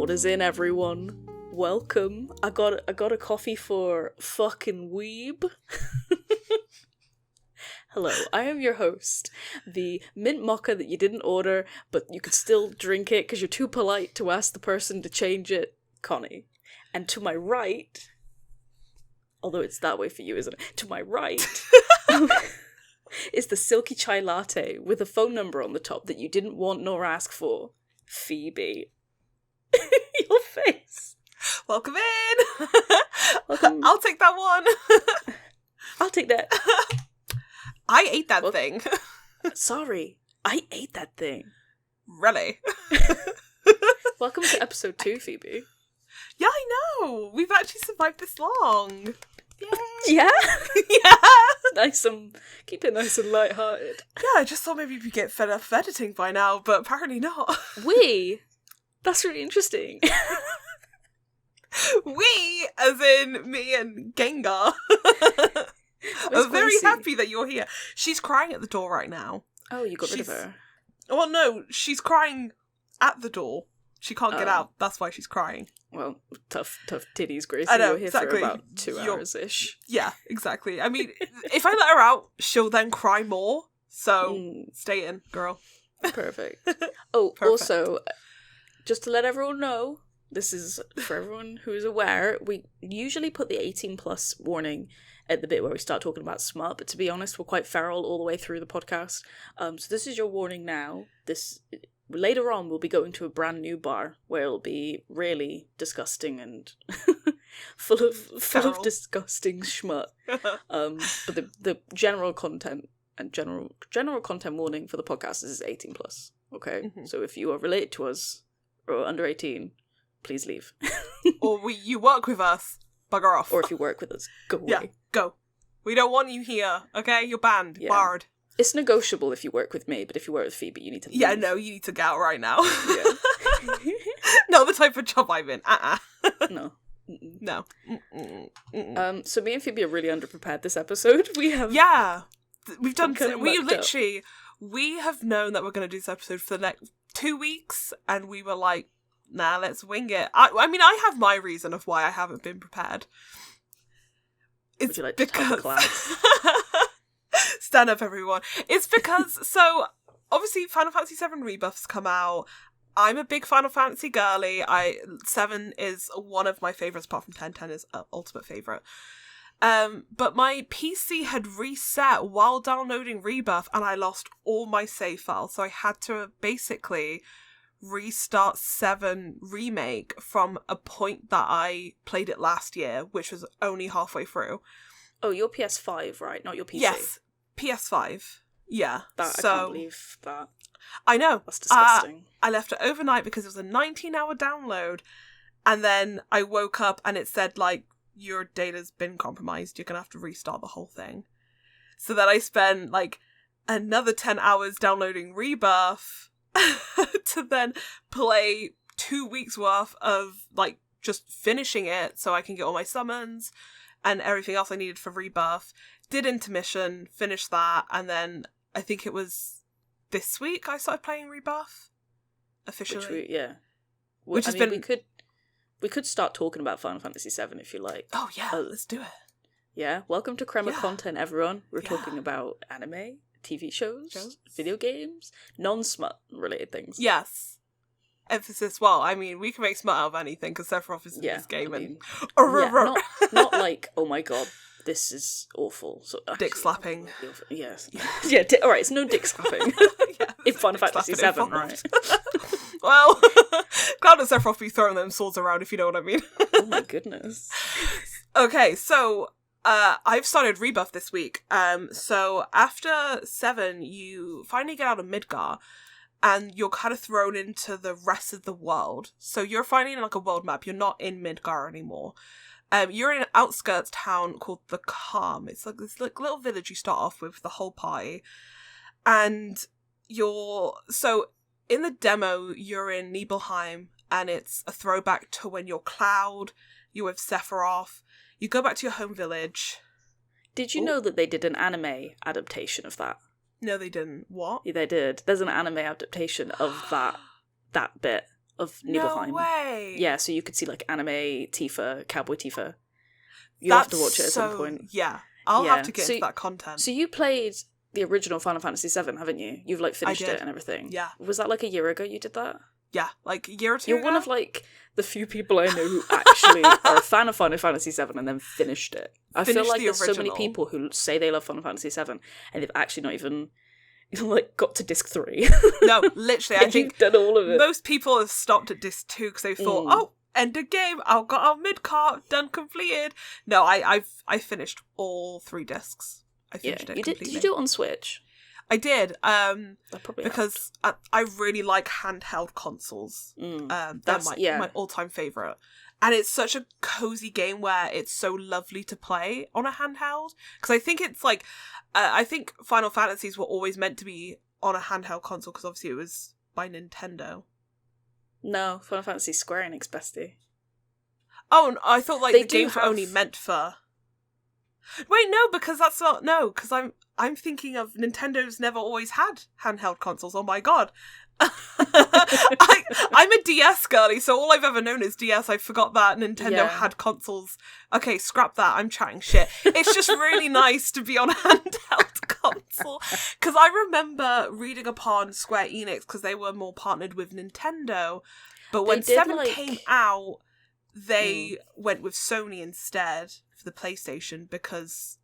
Orders in, everyone. Welcome. I got a coffee for fucking weeb. Hello, I am your host, the mint mocha that you didn't order, but you could still drink it because you're too polite to ask the person to change it, Connie. And to my right, although it's that way for you, isn't it? To my right is the silky chai latte with a phone number on the top that you didn't want nor ask for, Phoebe. Your face. Welcome in. Welcome. I'll take that one. I'll take that. I ate that thing. Sorry, I ate that thing. Really? Welcome to episode 2, Phoebe. Yeah, I know. We've actually survived this long. Yay. Yeah? Yeah. Keep it nice and lighthearted. Yeah, I just thought maybe we'd get fed up of editing by now, but apparently not. That's really interesting. We, as in me and Gengar. I'm very happy that you're here. She's crying at the door right now. Oh, you got rid of her? Well, no, she's crying at the door. She can't get out. That's why she's crying. Well, tough titties, Gracie. I know, You're here exactly. for about 2 hours-ish. Yeah, exactly. I mean, if I let her out, she'll then cry more. So, stay in, girl. Perfect. Oh, Perfect. Also, just to let everyone know, this is for everyone who's aware, we usually put the 18+ warning at the bit where we start talking about smut, but to be honest, we're quite feral all the way through the podcast. So this is your warning now. Later on, we'll be going to a brand new bar where it'll be really disgusting and full of disgusting schmut. But the general content and general content warning for the podcast is 18+. Okay, So if you are related to us or under 18, please leave. Or you work with us, bugger off. Or if you work with us, go away. Yeah, go. We don't want you here. Okay, you're banned, barred. It's negotiable if you work with me, but if you work with Phoebe, you need to leave. Yeah, no, you need to get out right now. Yeah. Not the type of job I'm in. No. No. So me and Phoebe are really underprepared this episode. We've done. We have known that we're going to do this episode for the next 2 weeks, and we were like, nah, let's wing it. I mean, I have my reason of why I haven't been prepared. Would you like to tell the class? Stand up, everyone. It's because, so, obviously, Final Fantasy 7 Rebirth's come out. I'm a big Final Fantasy girly. 7 is one of my favourites, apart from 10. 10 is an ultimate favourite. But my PC had reset while downloading Rebirth, and I lost all my save files. So I had to basically restart 7 Remake from a point that I played it last year, which was only halfway through. Oh, your PS5, right? Not your PC. Yes, PS5. Yeah. I can't believe that. I know. That's disgusting. I left it overnight because it was a 19-hour download, and then I woke up and it said, like, your data's been compromised. You're going to have to restart the whole thing. So then I spent, like, another 10 hours downloading Rebirth to then play 2 weeks worth of, like, just finishing it so I can get all my summons and everything else I needed for Rebirth. Did intermission, finished that, and then I think it was this week I started playing Rebirth officially. We could start talking about Final Fantasy 7 if you like. Oh yeah, let's do it. Yeah, welcome to Crema content, everyone. We're talking about anime, TV shows, video games, non-smut related things. Yes. Emphasis, well, I mean, we can make smut out of anything because Sephiroth is in this game. Not like, oh my god, this is awful. So, dick slapping. Yes. Yeah, alright, it's no dick slapping. In Final Fantasy 7, right? Well, Cloud and Sephiroth be throwing them swords around, if you know what I mean. Oh my goodness. Okay, so I've started Rebirth this week. So after 7, you finally get out of Midgar, and you're kind of thrown into the rest of the world. So you're finally in like a world map. You're not in Midgar anymore. You're in an outskirts town called the Calm. It's like this little village you start off with the whole party. And so in the demo, you're in Nibelheim, and it's a throwback to when you're Cloud, you're with Sephiroth. You go back to your home village. Did you know that they did an anime adaptation of that? No, they didn't. What? Yeah, they did. There's an anime adaptation of that bit. of Nibelheim. No way! Yeah, so you could see like anime Tifa, cowboy Tifa. You'll have to watch it at some point. Yeah, I'll have to get into that content. So you played the original Final Fantasy VII, haven't you? You've like finished it and everything. Yeah. Was that like a year ago you did that? Yeah, like a year or two You're ago. one of like the few people I know who actually are a fan of Final Fantasy VII and then finished it. I feel like there's so many people who say they love Final Fantasy VII and they've actually not even like got to disc 3. No, literally, I think done all of it. Most people have stopped at disc 2 because they thought, oh, end of game, I've got our mid cart done, completed. No, I finished all 3 discs. I finished it completely. Did you do it on Switch? I did, probably because I really like handheld consoles. That's my all-time favourite. And it's such a cozy game where it's so lovely to play on a handheld. Because I think it's like, I think Final Fantasies were always meant to be on a handheld console because obviously it was by Nintendo. No, Final Fantasy Square Enix, bestie. Oh, I thought like the games were only meant for... Wait, no, because that's not... No, because I'm thinking of Nintendo's never always had handheld consoles. Oh my god. I'm a DS girly, so all I've ever known is DS. I forgot that Nintendo had consoles. Okay, scrap that. I'm chatting shit. It's just really nice to be on a handheld console. Because I remember reading upon Square Enix, because they were more partnered with Nintendo. But when 7 came out, they went with Sony instead for the PlayStation because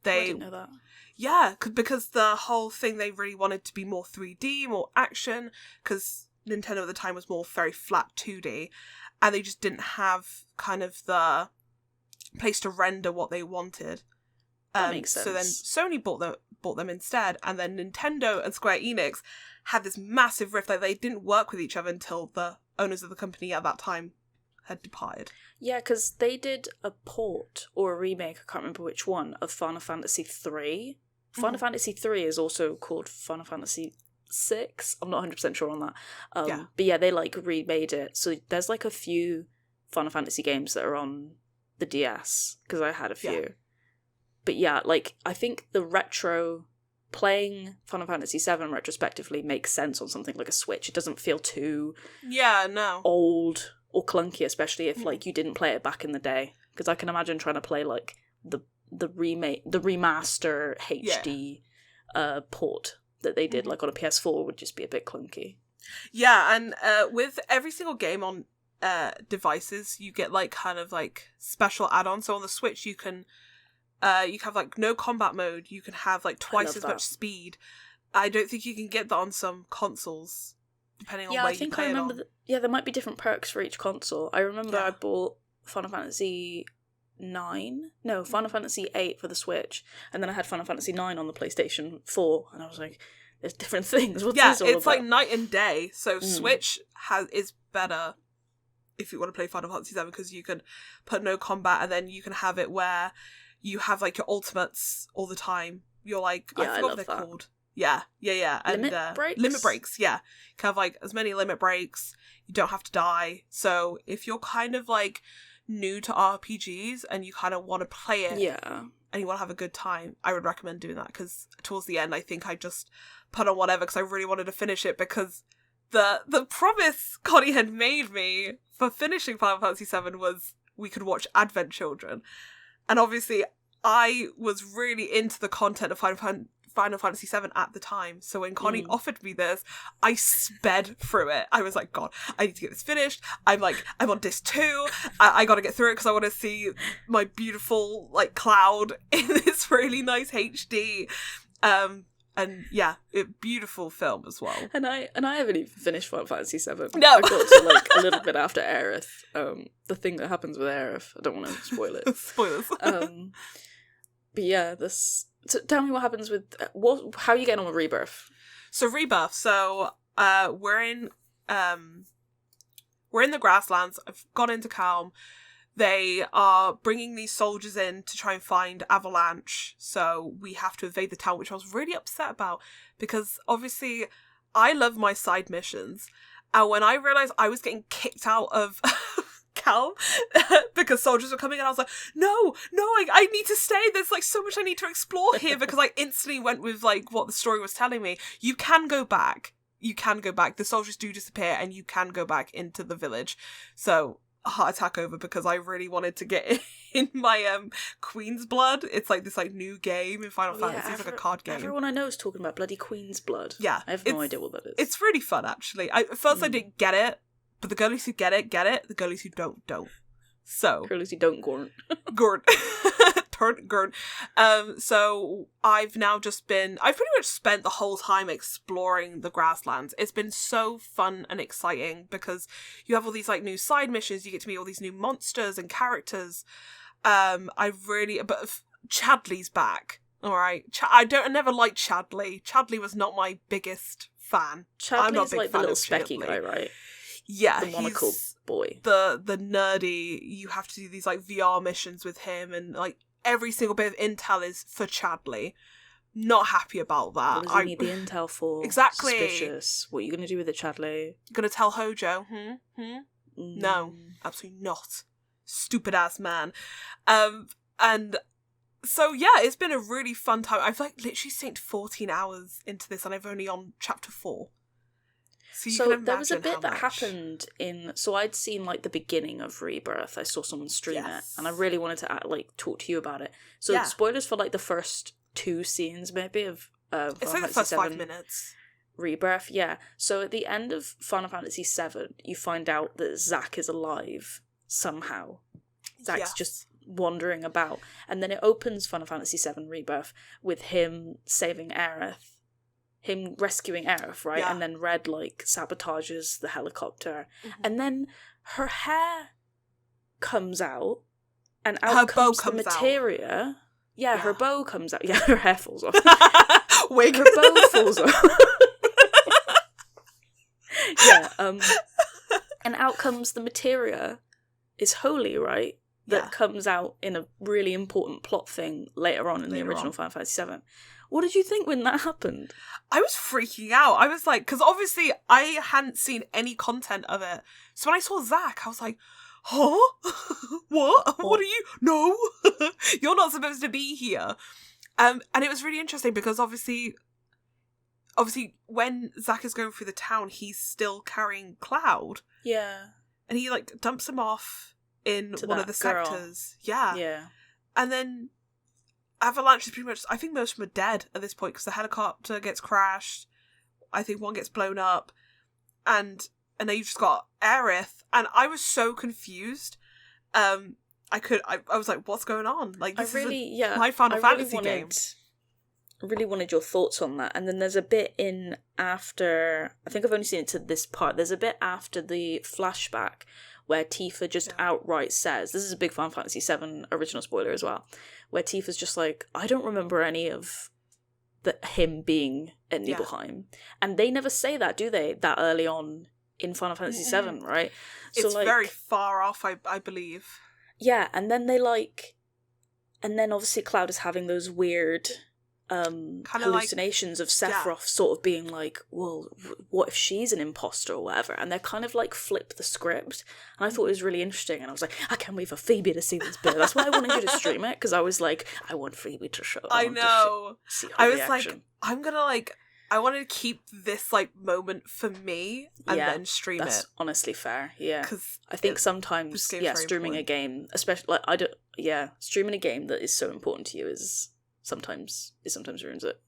they... I didn't know that. Yeah, because the whole thing, they really wanted to be more 3D, more action, because Nintendo at the time was more very flat 2D, and they just didn't have kind of the place to render what they wanted. That makes sense. So then Sony bought them instead, and then Nintendo and Square Enix had this massive rift. Like, they didn't work with each other until the owners of the company at that time had departed. Yeah, because they did a port or a remake, I can't remember which one, of Final Fantasy 3. Final Fantasy 3 is also called Final Fantasy 6. I'm not 100% sure on that. But yeah, they like remade it. So there's like a few Final Fantasy games that are on the DS, because I had a few. Yeah. But yeah, like, I think the playing Final Fantasy VII retrospectively makes sense on something like a Switch. It doesn't feel too old or clunky, especially if like you didn't play it back in the day. Because I can imagine trying to play like the remake, the remaster HD port that they did like on a PS4 would just be a bit clunky. Yeah, and with every single game on devices, you get like kind of like special add-ons. So on the Switch, you can have like no combat mode. You can have like twice as much speed. I don't think you can get that on some consoles, depending on where you play it on. There might be different perks for each console. I remember I bought Final Fantasy 9? No, Final Fantasy 8 for the Switch, and then I had Final Fantasy 9 on the PlayStation 4, and I was like, there's different things. What's this all it's about? like night and day. So Switch is better if you want to play Final Fantasy 7, because you can put no combat, and then you can have it where you have like your ultimates all the time. You're like, I forgot what they're called. Yeah. And limit breaks? Limit breaks, yeah. You can have like as many limit breaks. You don't have to die. So if you're kind of like new to RPGs and you kind of want to play it and you want to have a good time, I would recommend doing that, because towards the end I think I just put on whatever because I really wanted to finish it, because the promise Connie had made me for finishing Final Fantasy VII was we could watch Advent Children, and obviously I was really into the content of Final Fantasy VII at the time, so when Connie offered me this, I sped through it. I was like, God, I need to get this finished. I'm on disc 2. I gotta get through it because I want to see my beautiful like Cloud in this really nice HD. And yeah, beautiful film as well. And I haven't even finished Final Fantasy VII. No, I got to like a little bit after Aerith. The thing that happens with Aerith. I don't want to spoil it. Spoilers. But yeah, So tell me what happens with how are you getting on with Rebirth? So Rebirth. So we're in the grasslands. I've gone into Calm. They are bringing these soldiers in to try and find Avalanche. So we have to evade the town, which I was really upset about, because obviously I love my side missions. And when I realised I was getting kicked out of Calm because soldiers were coming in, I was like, no, I need to stay. There's like so much I need to explore here, because I instantly went with like what the story was telling me. You can go back. you can go back. The soldiers do disappear, and you can go back into the village. So, heart attack over, because I really wanted to get in my Queen's Blood. It's like this like new game in Final Fantasy. It's like a card game. Everyone I know is talking about bloody Queen's Blood. Yeah. I have no idea what that is. It's really fun, actually. At first I didn't get it, but the girlies who get it. The girlies who don't. So. Girlies who don't, Gorn. Gorn. Gurn. So I've pretty much spent the whole time exploring the grasslands. It's been so fun and exciting because you have all these like new side missions, you get to meet all these new monsters and characters. But Chadley's back. Alright. I never liked Chadley. Chadley was not my biggest fan. Chadley's like the little specky guy, right? Yeah, the monocle boy. The nerdy, you have to do these like VR missions with him, and like every single bit of intel is for Chadley. Not happy about that. What does he need the intel for? Exactly. Suspicious. What are you going to do with the Chadley? Gonna tell Hojo? No, absolutely not. Stupid ass man. And so yeah, it's been a really fun time. I've like literally synced 14 hours into this, and I've only on chapter 4. So there was a bit that happened so I'd seen like the beginning of Rebirth. I saw someone stream it, and I really wanted to talk to you about it. So spoilers for like the first 2 scenes maybe of it's like the first 5 minutes. Rebirth, yeah. So at the end of Final Fantasy VII, you find out that Zack is alive somehow. Zack's just wandering about, and then it opens Final Fantasy VII Rebirth with him saving Aerith. Him rescuing Aerith, right? Yeah. And then Red, like, sabotages the helicopter. Mm-hmm. And then her hair comes out, and out comes the materia. Yeah, her bow comes out. Yeah, her hair falls off. Wig. Her bow falls off. Yeah, and out comes the materia. Is holy, right? That comes out in a really important plot thing later on in the original Final Fantasy VII. What did you think when that happened? I was freaking out. I was like, because obviously I hadn't seen any content of it. So when I saw Zack, I was like, huh? What? What are you? No! You're not supposed to be here. And it was really interesting because obviously when Zack is going through the town, he's still carrying Cloud. Yeah. And he like dumps him off in one of the sectors. Yeah. Yeah. And then Avalanche is pretty much, I think most of them are dead at this point because the helicopter gets crashed. I think one gets blown up. And then you've just got Aerith. And I was so confused. I was like, what's going on? Like, this is my Final Fantasy game. I really wanted your thoughts on that. And then there's a bit in after, I think I've only seen it to this part, there's a bit after the flashback where Tifa just outright says, this is a big Final Fantasy VII original spoiler as well, where Tifa's just like, I don't remember any of him being at Nibelheim. And they never say that, do they? That early on in Final Fantasy VII, right? So it's very far off, I believe. Yeah, and then and then obviously Cloud is having those weird hallucinations of Sephiroth sort of being like, well, what if she's an imposter or whatever? And they're kind of like flip the script. And I thought it was really interesting. And I was like, I can't wait for Phoebe to see this bit. That's why I wanted you to stream it, because I was like, I want Phoebe to show. I know. See her I was reaction. like, I wanted to keep this like moment for me and then stream it. That's honestly fair. Yeah. Because I think sometimes, streaming a game, especially like streaming a game that is so important to you sometimes ruins it.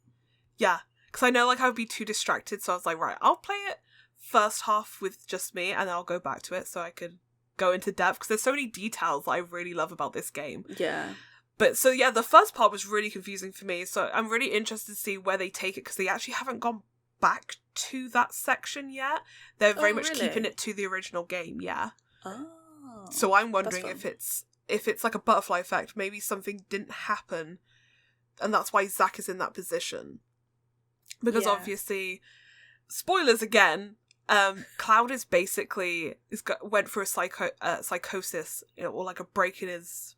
Yeah, because I know like I would be too distracted, so I was like, right, I'll play it first half with just me, and then I'll go back to it so I could go into depth, because there's so many details that I really love about this game. Yeah. But so yeah, the first part was really confusing for me, so I'm really interested to see where they take it, because they actually haven't gone back to that section yet. They're very much keeping it to the original game, yeah. Oh. So I'm wondering if it's like a butterfly effect, maybe something didn't happen, and that's why Zack is in that position. Because obviously, spoilers again, Cloud is basically went through a psychosis, or like a break in his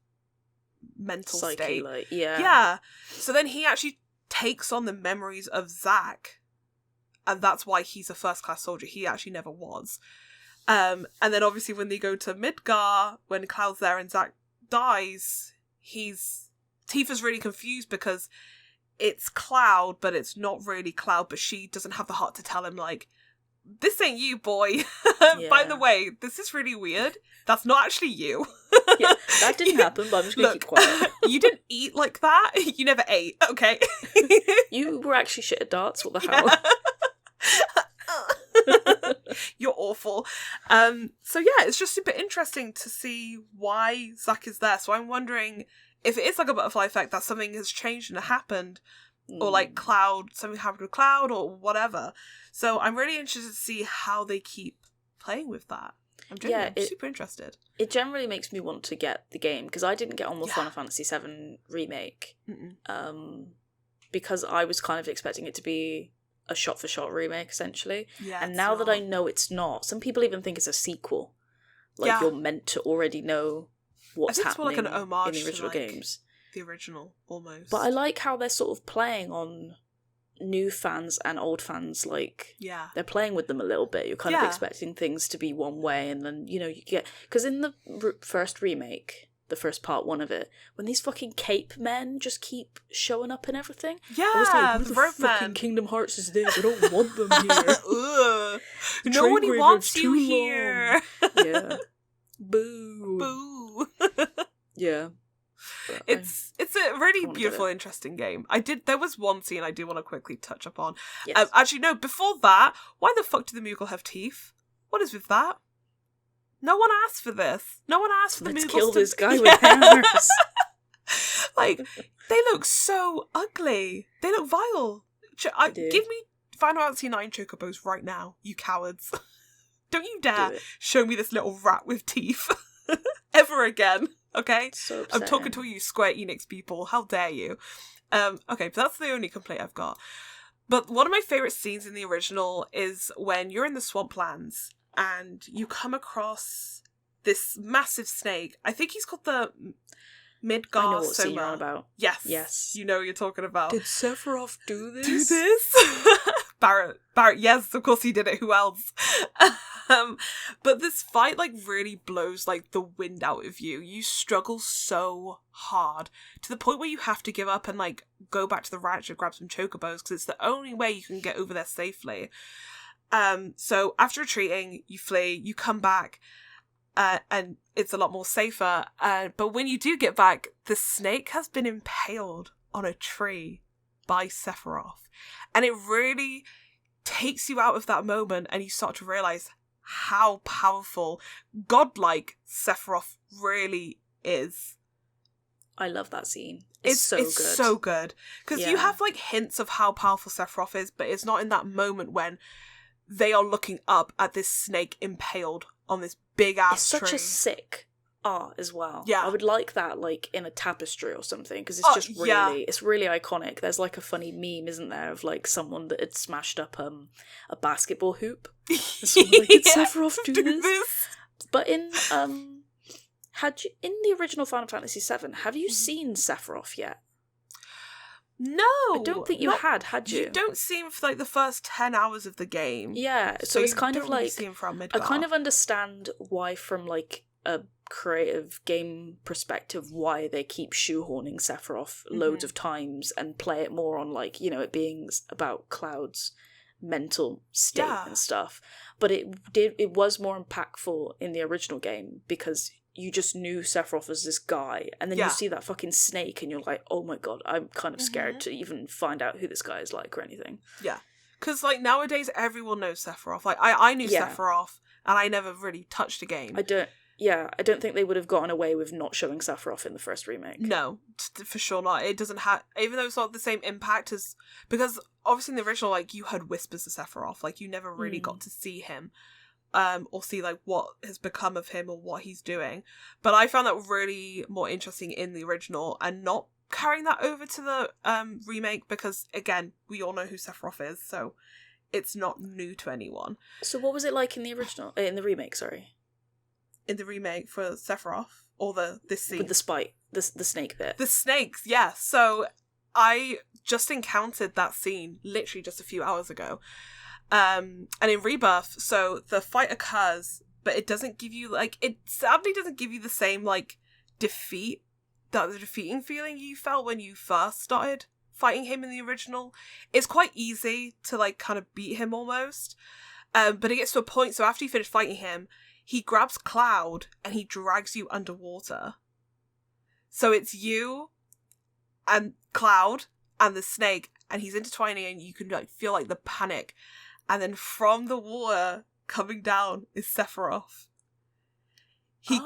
mental state. Like, yeah. Yeah. So then he actually takes on the memories of Zack, and that's why he's a first-class soldier. He actually never was. And then obviously when they go to Midgar, when Cloud's there and Zack dies, Tifa's really confused because it's Cloud, but it's not really Cloud, but she doesn't have the heart to tell him, like, this ain't you, boy. Yeah. By the way, this is really weird. That's not actually you. Yeah, that didn't happen, but I'm just going to keep quiet. You didn't eat like that. You never ate, okay? You were actually shit at darts, what the hell? You're awful. So yeah, it's just super interesting to see why Zack is there. So I'm wondering if it is like a butterfly effect, that something has changed and happened, or like Cloud, something happened with Cloud or whatever. So I'm really interested to see how they keep playing with that. I'm super interested. It generally makes me want to get the game, because I didn't get on with Final Fantasy VII Remake, because I was kind of expecting it to be a shot-for-shot remake, essentially. Yeah, and now that I know it's not, some people even think it's a sequel. Like, you're meant to already know what's happening it's more like an homage in the original games. The original, almost. But I like how they're sort of playing on new fans and old fans. Like, they're playing with them a little bit. You're kind of expecting things to be one way, and then, you know, you get... Because in the first remake, the first part one of it, when these fucking cape men just keep showing up and everything. Yeah, I was like, who the fucking man. Kingdom Hearts is this? I don't want them here. Nobody wants you here. Yeah. Boo. Boo. Yeah. It's a really beautiful, interesting game. There was one scene I do want to quickly touch upon. Yes. Actually, no, before that, why the fuck do the Moogle have teeth? What is with that? No one asked for this. No one asked for the Moogles to... kill this guy with hammers. Like, they look so ugly. They look vile. Give me Final Fantasy 9 chocobos right now, you cowards. Don't you dare show me this little rat with teeth. Ever again. Okay? So I'm talking to you Square Enix people. How dare you? Okay, but that's the only complaint I've got. But one of my favourite scenes in the original is when you're in the swamplands and you come across this massive snake. I think he's called the Midgar I know what Soma. scene you're on about. Yes. You know what you're talking about. Did Sephiroth do this? Do this? Barrett, yes, of course he did it. Who else? But this fight, like, really blows, like, the wind out of you. You struggle so hard to the point where you have to give up and, like, go back to the ranch and grab some chocobos because it's the only way you can get over there safely. So after retreating, you flee, you come back, and it's a lot more safer. But when you do get back, the snake has been impaled on a tree by Sephiroth. And it really takes you out of that moment and you start to realise how powerful, godlike Sephiroth really is. I love that scene. It's so good. Because you have, like, hints of how powerful Sephiroth is, but it's not in that moment when they are looking up at this snake impaled on this big-ass tree. It's such a sick art as well. Yeah. I would like that, like, in a tapestry or something, because it's just really, it's really iconic. There's, like, a funny meme, isn't there, of, like, someone that had smashed up a basketball hoop. And someone like, did Sephiroth do this? But in the original Final Fantasy VII, have you seen Sephiroth yet? No! I don't think you had you? You don't see him for, like, the first 10 hours of the game. Yeah, so it's kind of like... See him from Midgar. I kind of understand why, from, like, a creative game perspective, why they keep shoehorning Sephiroth loads of times and play it more on, like, you know, it being about Cloud's mental state and stuff. But it was more impactful in the original game because you just knew Sephiroth as this guy, and then you see that fucking snake and you're like, oh my god, I'm kind of scared to even find out who this guy is like or anything. Yeah. Because, like, nowadays everyone knows Sephiroth. Like, I knew Sephiroth and I never really touched a game. I don't think they would have gotten away with not showing Sephiroth in the first remake. No, for sure not. It doesn't have, even though it's not the same impact as, because obviously in the original, like, you heard whispers of Sephiroth, like, you never really got to see him, or see, like, what has become of him or what he's doing. But I found that really more interesting in the original and not carrying that over to the remake because, again, we all know who Sephiroth is, so it's not new to anyone. So what was it like in the original, in the remake, sorry? In the remake for Sephiroth, or this scene. With the spite, the snake bit. The snakes, yeah. So I just encountered that scene literally just a few hours ago. And in Rebirth, so the fight occurs, but it doesn't give you, like, it sadly doesn't give you the same, like, the defeating feeling you felt when you first started fighting him in the original. It's quite easy to, like, kind of beat him almost. But it gets to a point, so after you finish fighting him, he grabs Cloud and he drags you underwater. So it's you and Cloud and the snake, and he's intertwining, and you can like feel like the panic. And then from the water coming down is Sephiroth. He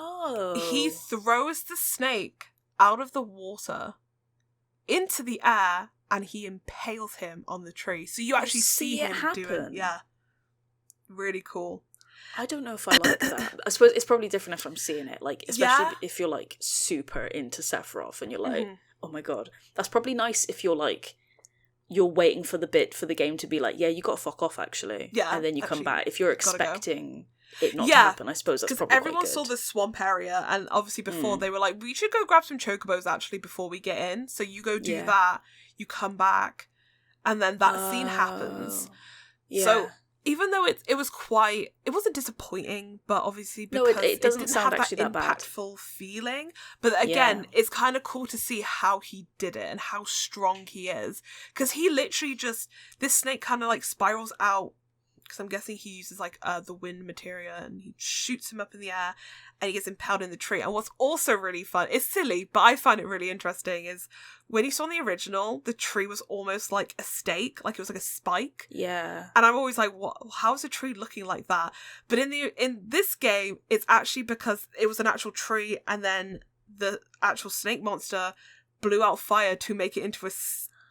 throws the snake out of the water into the air, and he impales him on the tree. So you actually see him do it. Yeah. Really cool. I don't know if I like that. I suppose it's probably different if I'm seeing it, like, especially if you're like super into Sephiroth and you're like, oh my god. That's probably nice if you're like, you're waiting for the bit for the game to be like, yeah, you gotta fuck off actually. Yeah. And then you come back. If you're expecting it not to happen, I suppose that's probably everyone saw the swamp area, and obviously before they were like, we should go grab some chocobos actually before we get in. So you go do that, you come back, and then that scene happens. Yeah. So even though it wasn't disappointing, but obviously because it doesn't didn't sound have actually that bad. impactful feeling. But again, it's kind of cool to see how he did it and how strong he is. Because he literally this snake kind of like spirals out, because I'm guessing he uses like the wind materia, and he shoots him up in the air and he gets impaled in the tree. And what's also really fun, it's silly, but I find it really interesting, is when you saw in the original, the tree was almost like a stake, like it was like a spike. Yeah. And I'm always like, what? How's a tree looking like that? But in this game, it's actually because it was an actual tree, and then the actual snake monster blew out fire to make it into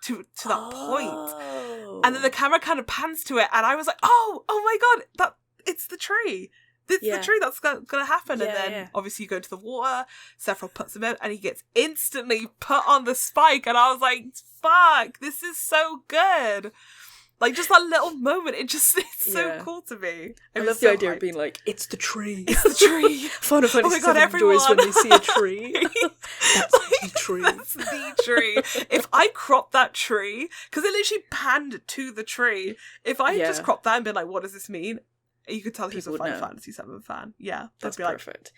to that point. And then the camera kind of pans to it, and I was like, oh my god, it's the tree. It's the tree that's going to happen. And then obviously you go to the water, Sephiroth puts him in, and he gets instantly put on the spike, and I was like, fuck, this is so good. Like, just that little moment, it's so cool to me. I love the idea of being like, it's the tree. It's the tree. Final Fantasy VII enjoys when they see a tree. That's the tree. That's the tree. If I crop that tree, because it literally panned to the tree, if I had just cropped that and been like, what does this mean? You could tell he was a Final Fantasy VII fan. Yeah. That's perfect.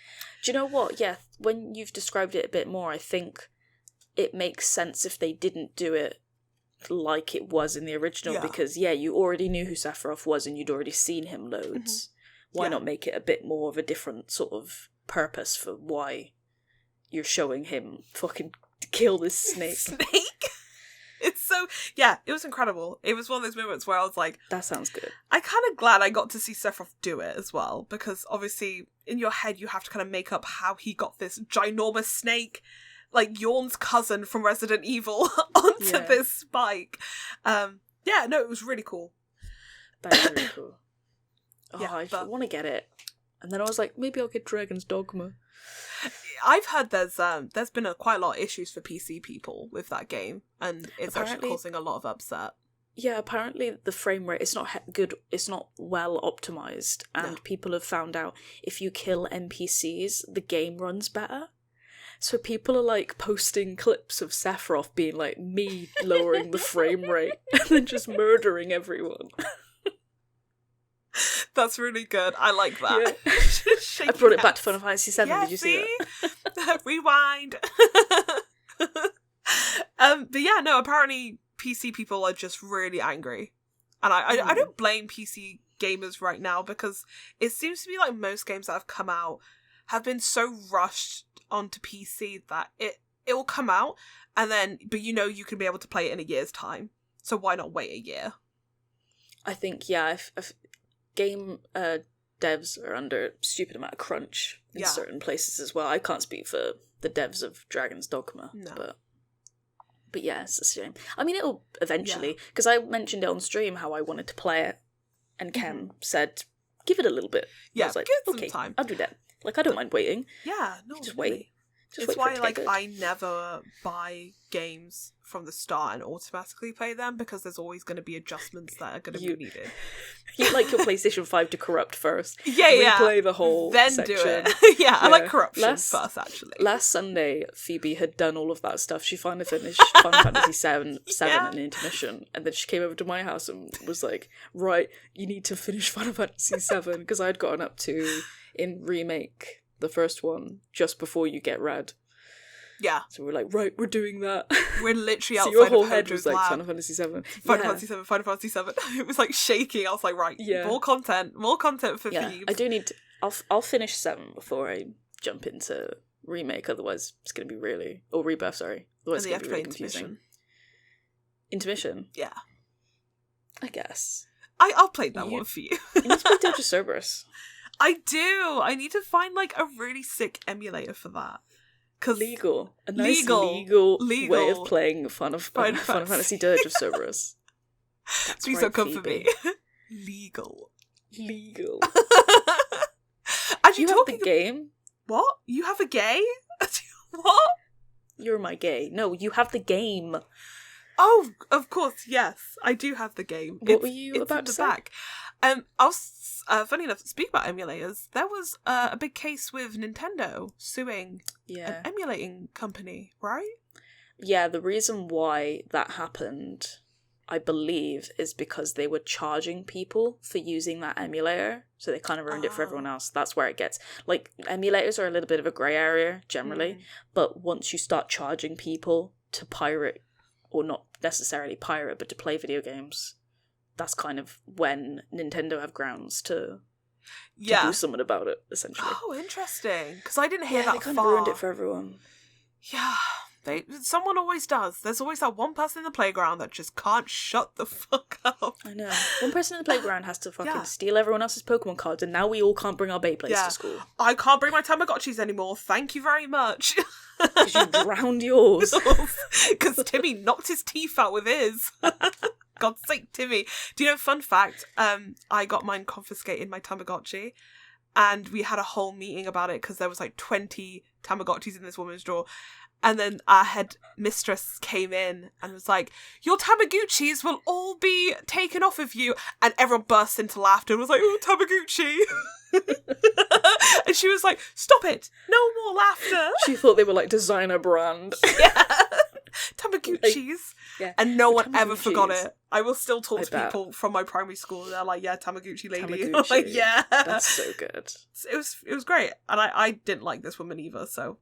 Do you know what? Yeah, when you've described it a bit more, I think it makes sense if they didn't do it like it was in the original, because you already knew who Sephiroth was and you'd already seen him loads. Why not make it a bit more of a different sort of purpose for why you're showing him fucking kill this snake? It's so, it was incredible. It was one of those moments where I was like, that sounds good. I'm kind of glad I got to see Sephiroth do it as well, because obviously in your head you have to kind of make up how he got this ginormous snake, like Yorn's cousin from Resident Evil, onto this spike. It was really cool. That is really cool. I want to get it. And then I was like, maybe I'll get Dragon's Dogma. I've heard there's been quite a lot of issues for PC people with that game, and it's actually causing a lot of upset. Yeah, apparently the frame rate is not good. It's not well optimized, and people have found out if you kill NPCs, the game runs better. So people are like posting clips of Sephiroth being like, me lowering the frame rate and then just murdering everyone. That's really good. I like that. Yeah. I brought it back to Final Fantasy VII. Did you see that? Rewind. Apparently PC people are just really angry. And I don't blame PC gamers right now, because it seems to be like most games that have come out have been so rushed onto PC that it will come out, and then you can be able to play it in a year's time. So why not wait a year? I think if game devs are under a stupid amount of crunch in certain places as well. I can't speak for the devs of Dragon's Dogma, but yeah, it's a shame. I mean, it'll eventually, because I mentioned it on stream how I wanted to play it, and Kem said, give it a little bit. Yeah, I was like, give it some time. I'll do that. Like, I don't mind waiting. Yeah, no, just really. wait. It's why, I never buy games from the start and automatically play them, because there's always going to be adjustments that are going to be needed. You like your PlayStation 5 to corrupt first. Replay the whole then section. Do it. I like corruption first, actually. Last Sunday, Phoebe had done all of that stuff. She finally finished Final Fantasy 7 in intermission, and then she came over to my house and was like, right, you need to finish Final Fantasy 7, because I'd gotten up to, in Remake, the first one, just before you get red. Yeah. So we're like, right, we're doing that. We're literally so outside your whole of head Hojo's was like lab. Final Fantasy 7. Final Fantasy 7, Final Fantasy 7. It was like shaking. I was like, right, more content for Phoebe. I do need to, I'll finish 7 before I jump into remake, otherwise it's going to be really, or rebirth, sorry. Otherwise it's going to be really confusing. Intermission? Yeah. I guess. I'll play that one for you. You need to play Dojo Cerberus. I do. I need to find like a really sick emulator for that. Legal. A nice legal way of playing Final Fantasy Dirge of Cerberus. Please don't come for me. Legal. You have the game? What? You have a gay? What? You're my gay. No, you have the game. Oh, of course, yes. I do have the game. What were you about to say? Back. I was, funny enough, speak about emulators, there was a big case with Nintendo suing an emulating company, right? Yeah, the reason why that happened, I believe, is because they were charging people for using that emulator, so they kind of ruined it for everyone else. That's where it gets... Like, emulators are a little bit of a grey area, generally, but once you start charging people to pirate, or not necessarily pirate, but to play video games, that's kind of when Nintendo have grounds to do something about it, essentially. Oh, interesting. Because I didn't hear that they kind of ruined it for everyone. Yeah, someone always does. There's always that one person in the playground that just can't shut the fuck up. I know. One person in the playground has to fucking steal everyone else's Pokemon cards, and now we all can't bring our Beyblades to school. I can't bring my Tamagotchis anymore. Thank you very much. Because you drowned yours. Because Timmy knocked his teeth out with his. God's sake, Timmy. Do you know, fun fact, I got mine confiscated, my Tamagotchi, and we had a whole meeting about it because there was like 20 Tamagotchis in this woman's drawer. And then our head mistress came in and was like, your Tamagotchis will all be taken off of you. And everyone burst into laughter and was like, oh, Tamagotchi. And she was like, stop it. No more laughter. She thought they were like designer brand. Yeah. Tamagotchis. And no one ever forgot it. I will still talk to people from my primary school. They're like, yeah, Tamagotchi lady. I'm like, yeah. That's so good. It was great. And I didn't like this woman either, so...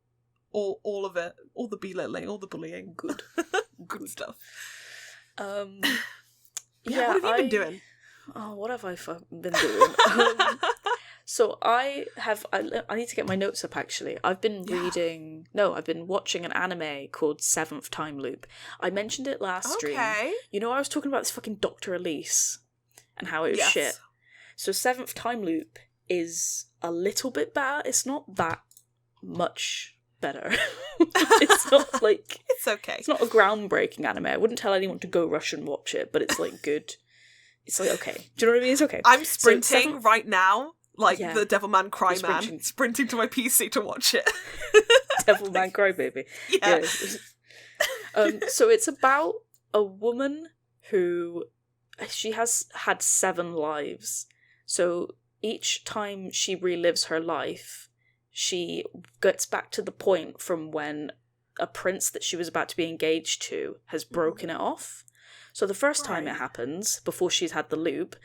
All of it, all the belittling, all the bullying, good stuff. What have you been doing? Oh, what have I been doing? So I need to get my notes up. Actually, I've been I've been watching an anime called Seventh Time Loop. I mentioned it last stream. You know, I was talking about this fucking Dr. Elise and how it was shit. So Seventh Time Loop is a little bit bad. It's not that much better. It's not like... It's okay. It's not a groundbreaking anime. I wouldn't tell anyone to go rush and watch it, but it's like good. It's like okay. Do you know what I mean? It's okay. I'm sprinting right now, like the Devilman Cryman, sprinting to my PC to watch it. Devilman Crybaby. Yeah. So it's about a woman who... She has had 7 lives. So each time she relives her life, she gets back to the point from when a prince that she was about to be engaged to has broken it off. So the first time it happens, before she's had the loop,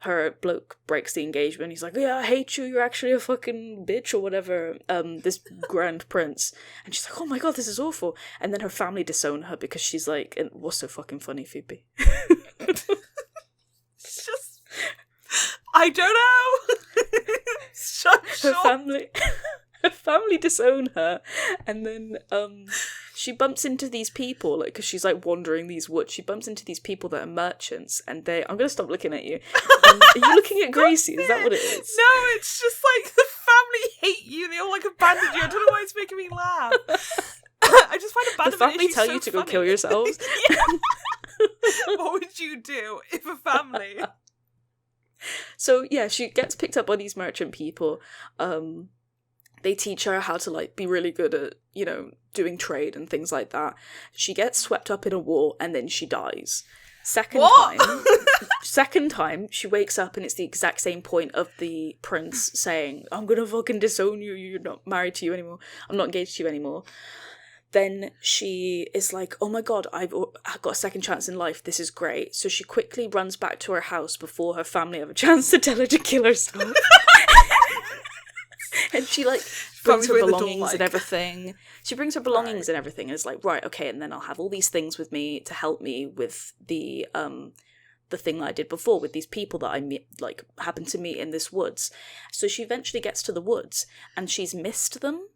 her bloke breaks the engagement. He's like, yeah, I hate you, you're actually a fucking bitch or whatever, this grand prince. And she's like, oh my god, this is awful. And then her family disown her because she's like, and what's so fucking funny, Phoebe? It's just... I don't know. Her family disown her, and then she bumps into these people, like, because she's like wandering these woods. She bumps into these people that are merchants, and I'm gonna stop looking at you. Are you looking at Gracie? Is that what it is? No, it's just like the family hate you. They all like abandon you. I don't know why it's making me laugh. I just find abandonment. The family tell you to go kill yourselves. What would you do if a family? So yeah, she gets picked up by these merchant people. They teach her how to like be really good at, you know, doing trade and things like that. She gets swept up in a war and then she dies. Second time she wakes up and it's the exact same point of the prince saying, I'm gonna fucking disown you, you're not married to you anymore, I'm not engaged to you anymore. Then she is like, oh my god, I've got a second chance in life, this is great. So she quickly runs back to her house before her family have a chance to tell her to kill herself. And she like brings her belongings and everything. She brings her belongings and everything, and is like, right, okay, and then I'll have all these things with me to help me with the thing that I did before with these people that I happened to meet in this woods. So she eventually gets to the woods, and she's missed them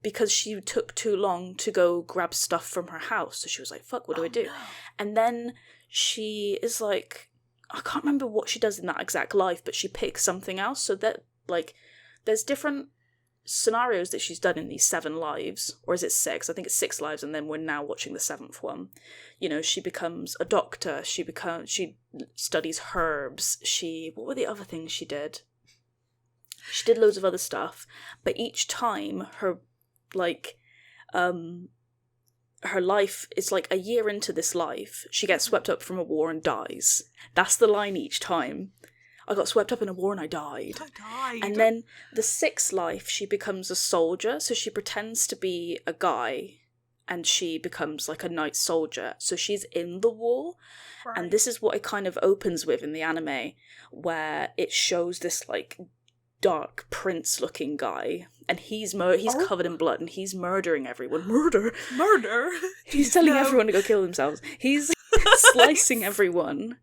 because she took too long to go grab stuff from her house. So she was like, fuck, what do I do? No. And then she is like, I can't remember what she does in that exact life, but she picks something else. So that, like, there's different scenarios that she's done in these 7 lives, or is it 6? I think it's 6 lives, and then we're now watching the 7th one. You know, she becomes a doctor, she studies herbs, what were the other things she did? She did loads of other stuff, but each time her life is like a year into this life, she gets swept up from a war and dies. That's the line each time. I got swept up in a war and I died. And then the 6th life, she becomes a soldier, so she pretends to be a guy, and she becomes like a night soldier. So she's in the war, and this is what it kind of opens with in the anime, where it shows this like dark prince-looking guy, and he's covered in blood, and he's murdering everyone. Murder! He's telling everyone to go kill themselves. He's slicing everyone,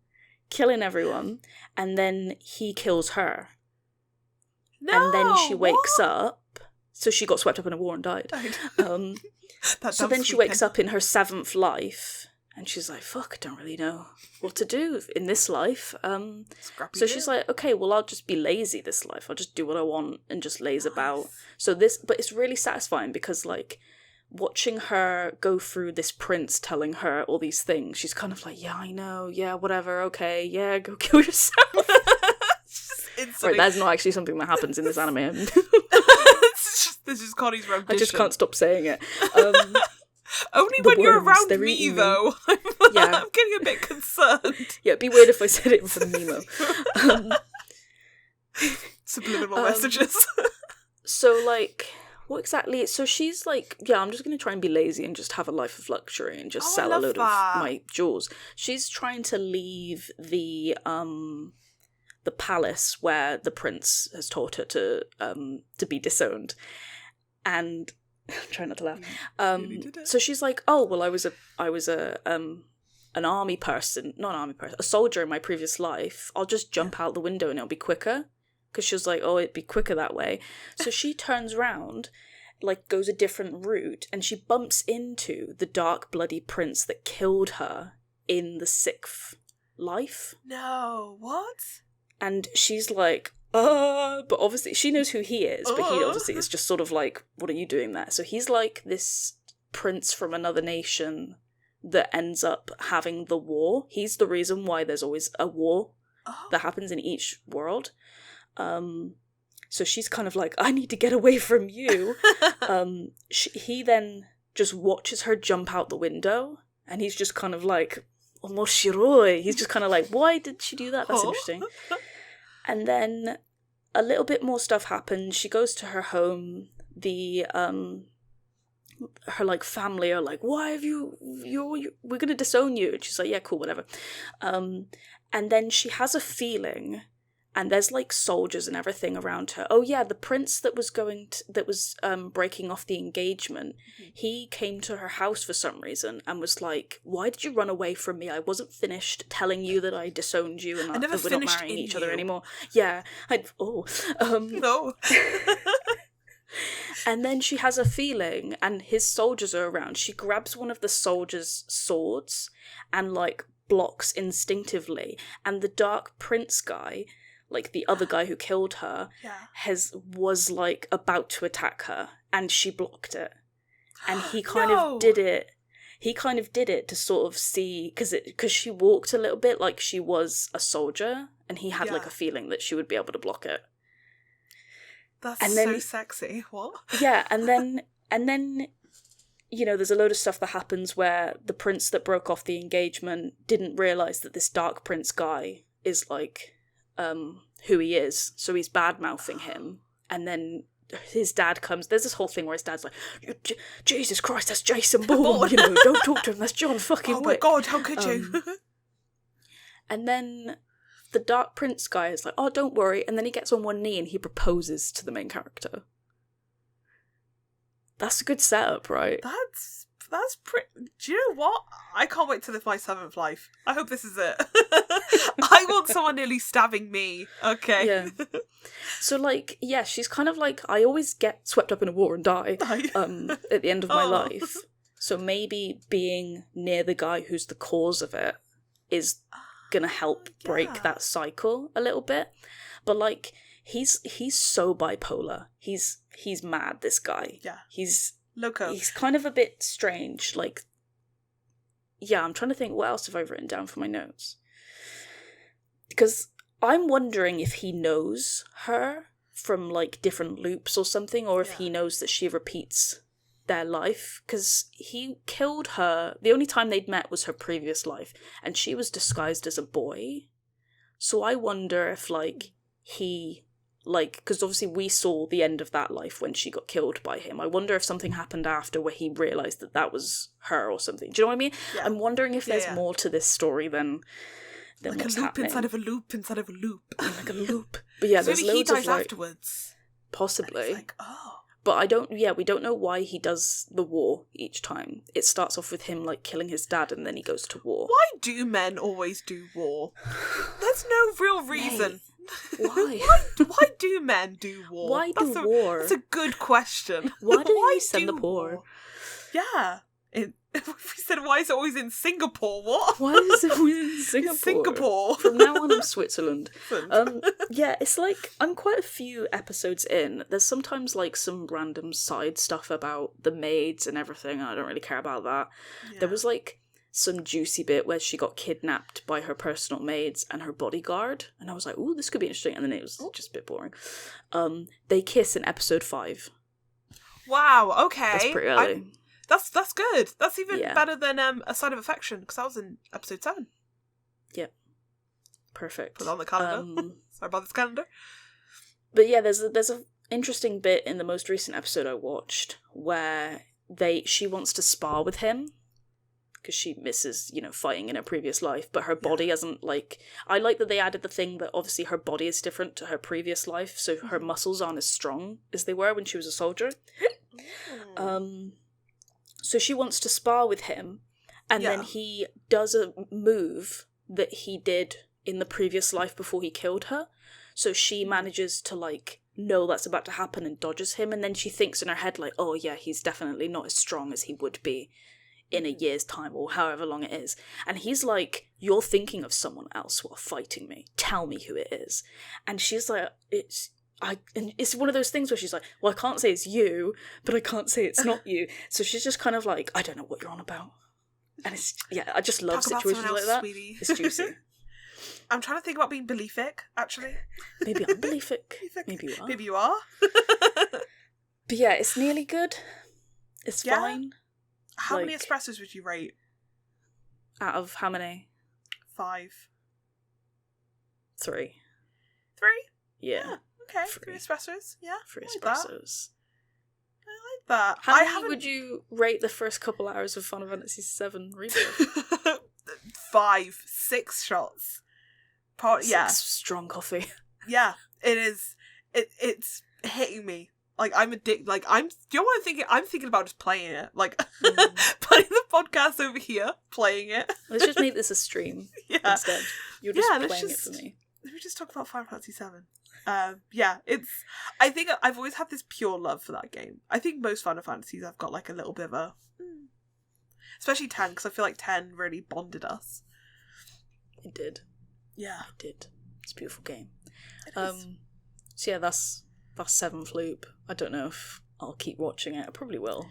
killing everyone, and then he kills her. No, and then she wakes up. So she got swept up in a war and died. So then she wakes up in her 7th life, and she's like, fuck, I don't really know what to do in this life. So she's like, okay, well, I'll just be lazy this life. I'll just do what I want and just laze about. But it's really satisfying because, like, watching her go through this prince telling her all these things, she's kind of like, yeah, I know, yeah, whatever, okay, yeah, go kill yourself. Right, that's not actually something that happens in this anime. This is Connie's rendition. I just can't stop saying it. Only when you're around me, though. I'm getting a bit concerned. Yeah, it'd be weird if I said it in front of Nemo. Subliminal messages. So, like, what exactly? So she's like, yeah, I'm just going to try and be lazy and just have a life of luxury and just sell a load of my jewels. She's trying to leave the palace where the prince has taught her to be disowned. And I'm trying not to laugh. So she's like, oh, well, I was an army person, not an army person, a soldier in my previous life. I'll just jump out the window and it'll be quicker. Because she was like, oh, it'd be quicker that way. So she turns around, like, goes a different route, and she bumps into the dark, bloody prince that killed her in the 6th life. No, what? And she's like, but obviously she knows who he is, but he obviously is just sort of like, what are you doing there? So he's like this prince from another nation that ends up having the war. He's the reason why there's always a war that happens in each world. So she's kind of like, I need to get away from you. He then just watches her jump out the window, and he's just kind of like, omoshiroi. He's just kind of like, why did she do that? That's interesting. And then a little bit more stuff happens. She goes to her home. Her like family are like, why have we're gonna disown you. And she's like, yeah, cool, whatever. And then she has a feeling, and there's like soldiers and everything around her. Oh yeah, the prince that was breaking off the engagement, he came to her house for some reason and was like, why did you run away from me? I wasn't finished telling you that I disowned you and that we're not marrying each other anymore. Yeah. No. And then she has a feeling, and his soldiers are around. She grabs one of the soldiers' swords and like blocks instinctively, and the dark prince guy, like the other guy who killed her, was like about to attack her, and she blocked it. And he kind of did it. He kind of did it to sort of see, because she walked a little bit like she was a soldier, and he had like a feeling that she would be able to block it. That's so sexy. What? Yeah, and then you know, there's a load of stuff that happens where the prince that broke off the engagement didn't realise that this dark prince guy is like who he is, so he's bad-mouthing him, and then his dad comes. There's this whole thing where his dad's like, Jesus Christ, that's Jason Bourne, you know, don't talk to him, that's John fucking Wick. Oh my god, how could you? And then the dark prince guy is like, oh, don't worry, and then he gets on one knee and he proposes to the main character. That's a good setup, right? That's pretty... Do you know what? I can't wait to live my 7th life. I hope this is it. I want someone nearly stabbing me. Okay. Yeah. So, like, yeah, she's kind of like, I always get swept up in a war and die at the end of my life. So maybe being near the guy who's the cause of it is gonna help break that cycle a little bit. But, like, he's so bipolar. He's mad, this guy. Yeah. He's loco. He's kind of a bit strange. Like, yeah, I'm trying to think what else have I written down for my notes. Because I'm wondering if he knows her from, like, different loops or something, or if he knows that she repeats their life. Because he killed her, the only time they'd met was her previous life, and she was disguised as a boy. So I wonder if, like, he... Like, because obviously we saw the end of that life when she got killed by him. I wonder if something happened after where he realised that that was her or something. Do you know what I mean? Yeah. I'm wondering if there's more to this story than like what's a loop happening. Inside of a loop inside of a loop. Like a loop. But yeah, so there's maybe loads he dies of, like, afterwards. Possibly. Like, But we don't know why he does the war each time. It starts off with him, like, killing his dad, and then he goes to war. Why do men always do war? There's no real reason. Mate. Why? why do men do war? Why do war? That's a good question. Why do we send the poor? War? Yeah. We said, why is it always in Singapore? What? Why is it always in Singapore? Singapore. From now on, I'm Switzerland. Yeah, it's like, I'm quite a few episodes in. There's sometimes, like, some random side stuff about the maids and everything, and I don't really care about that. Yeah. There was, like, some juicy bit where she got kidnapped by her personal maids and her bodyguard, and I was like, ooh, this could be interesting, and then it was just a bit boring. They kiss in episode 5. Wow, okay. That's pretty early. That's good. That's even better than A Sign of Affection, because that was in episode 7. Yep. Perfect. Put on the calendar. Sorry about this calendar. But yeah, there's a interesting bit in the most recent episode I watched where she wants to spar with him because she misses, fighting in her previous life, but her body hasn't, like... I like that they added the thing that obviously her body is different to her previous life, so her muscles aren't as strong as they were when she was a soldier. So she wants to spar with him, and then he does a move that he did in the previous life before he killed her. So she manages to, like, know that's about to happen and dodges him, and then she thinks in her head, like, oh yeah, he's definitely not as strong as he would be in a year's time, or however long it is. And he's like, you're thinking of someone else while fighting me. Tell me who it is. And she's like, and it's one of those things where she's like, well, I can't say it's you, but I can't say it's not you. So she's just kind of like, I don't know what you're on about. And it's, I just love situations like that. Sweetie. It's juicy. I'm trying to think about being belific, actually. Maybe I'm belific. Maybe you are. Maybe you are. But yeah, it's nearly good. It's fine. How many espressos would you rate? Out of how many? 5. 3. 3? Yeah. Okay, 3 espressos. Yeah. 3 espressos. I like that. How many would you rate the first couple hours of Final Fantasy 7 Rebirth? 5, 6 shots. 6 strong coffee. Yeah, it is. It's hitting me. Like, I'm addicted. Like, do you know what I'm thinking? I'm thinking about just playing it. Like, putting the podcast over here, playing it. Let's just make this a stream instead. You're just playing it for me. Let me just talk about Final Fantasy 7. I think I've always had this pure love for that game. I think most Final Fantasies I've got, like, a little bit of a... Especially 10, because I feel like 10 really bonded us. It did. Yeah. It did. It's a beautiful game. It is. So yeah, that's 7th loop. I don't know if I'll keep watching it. I probably will.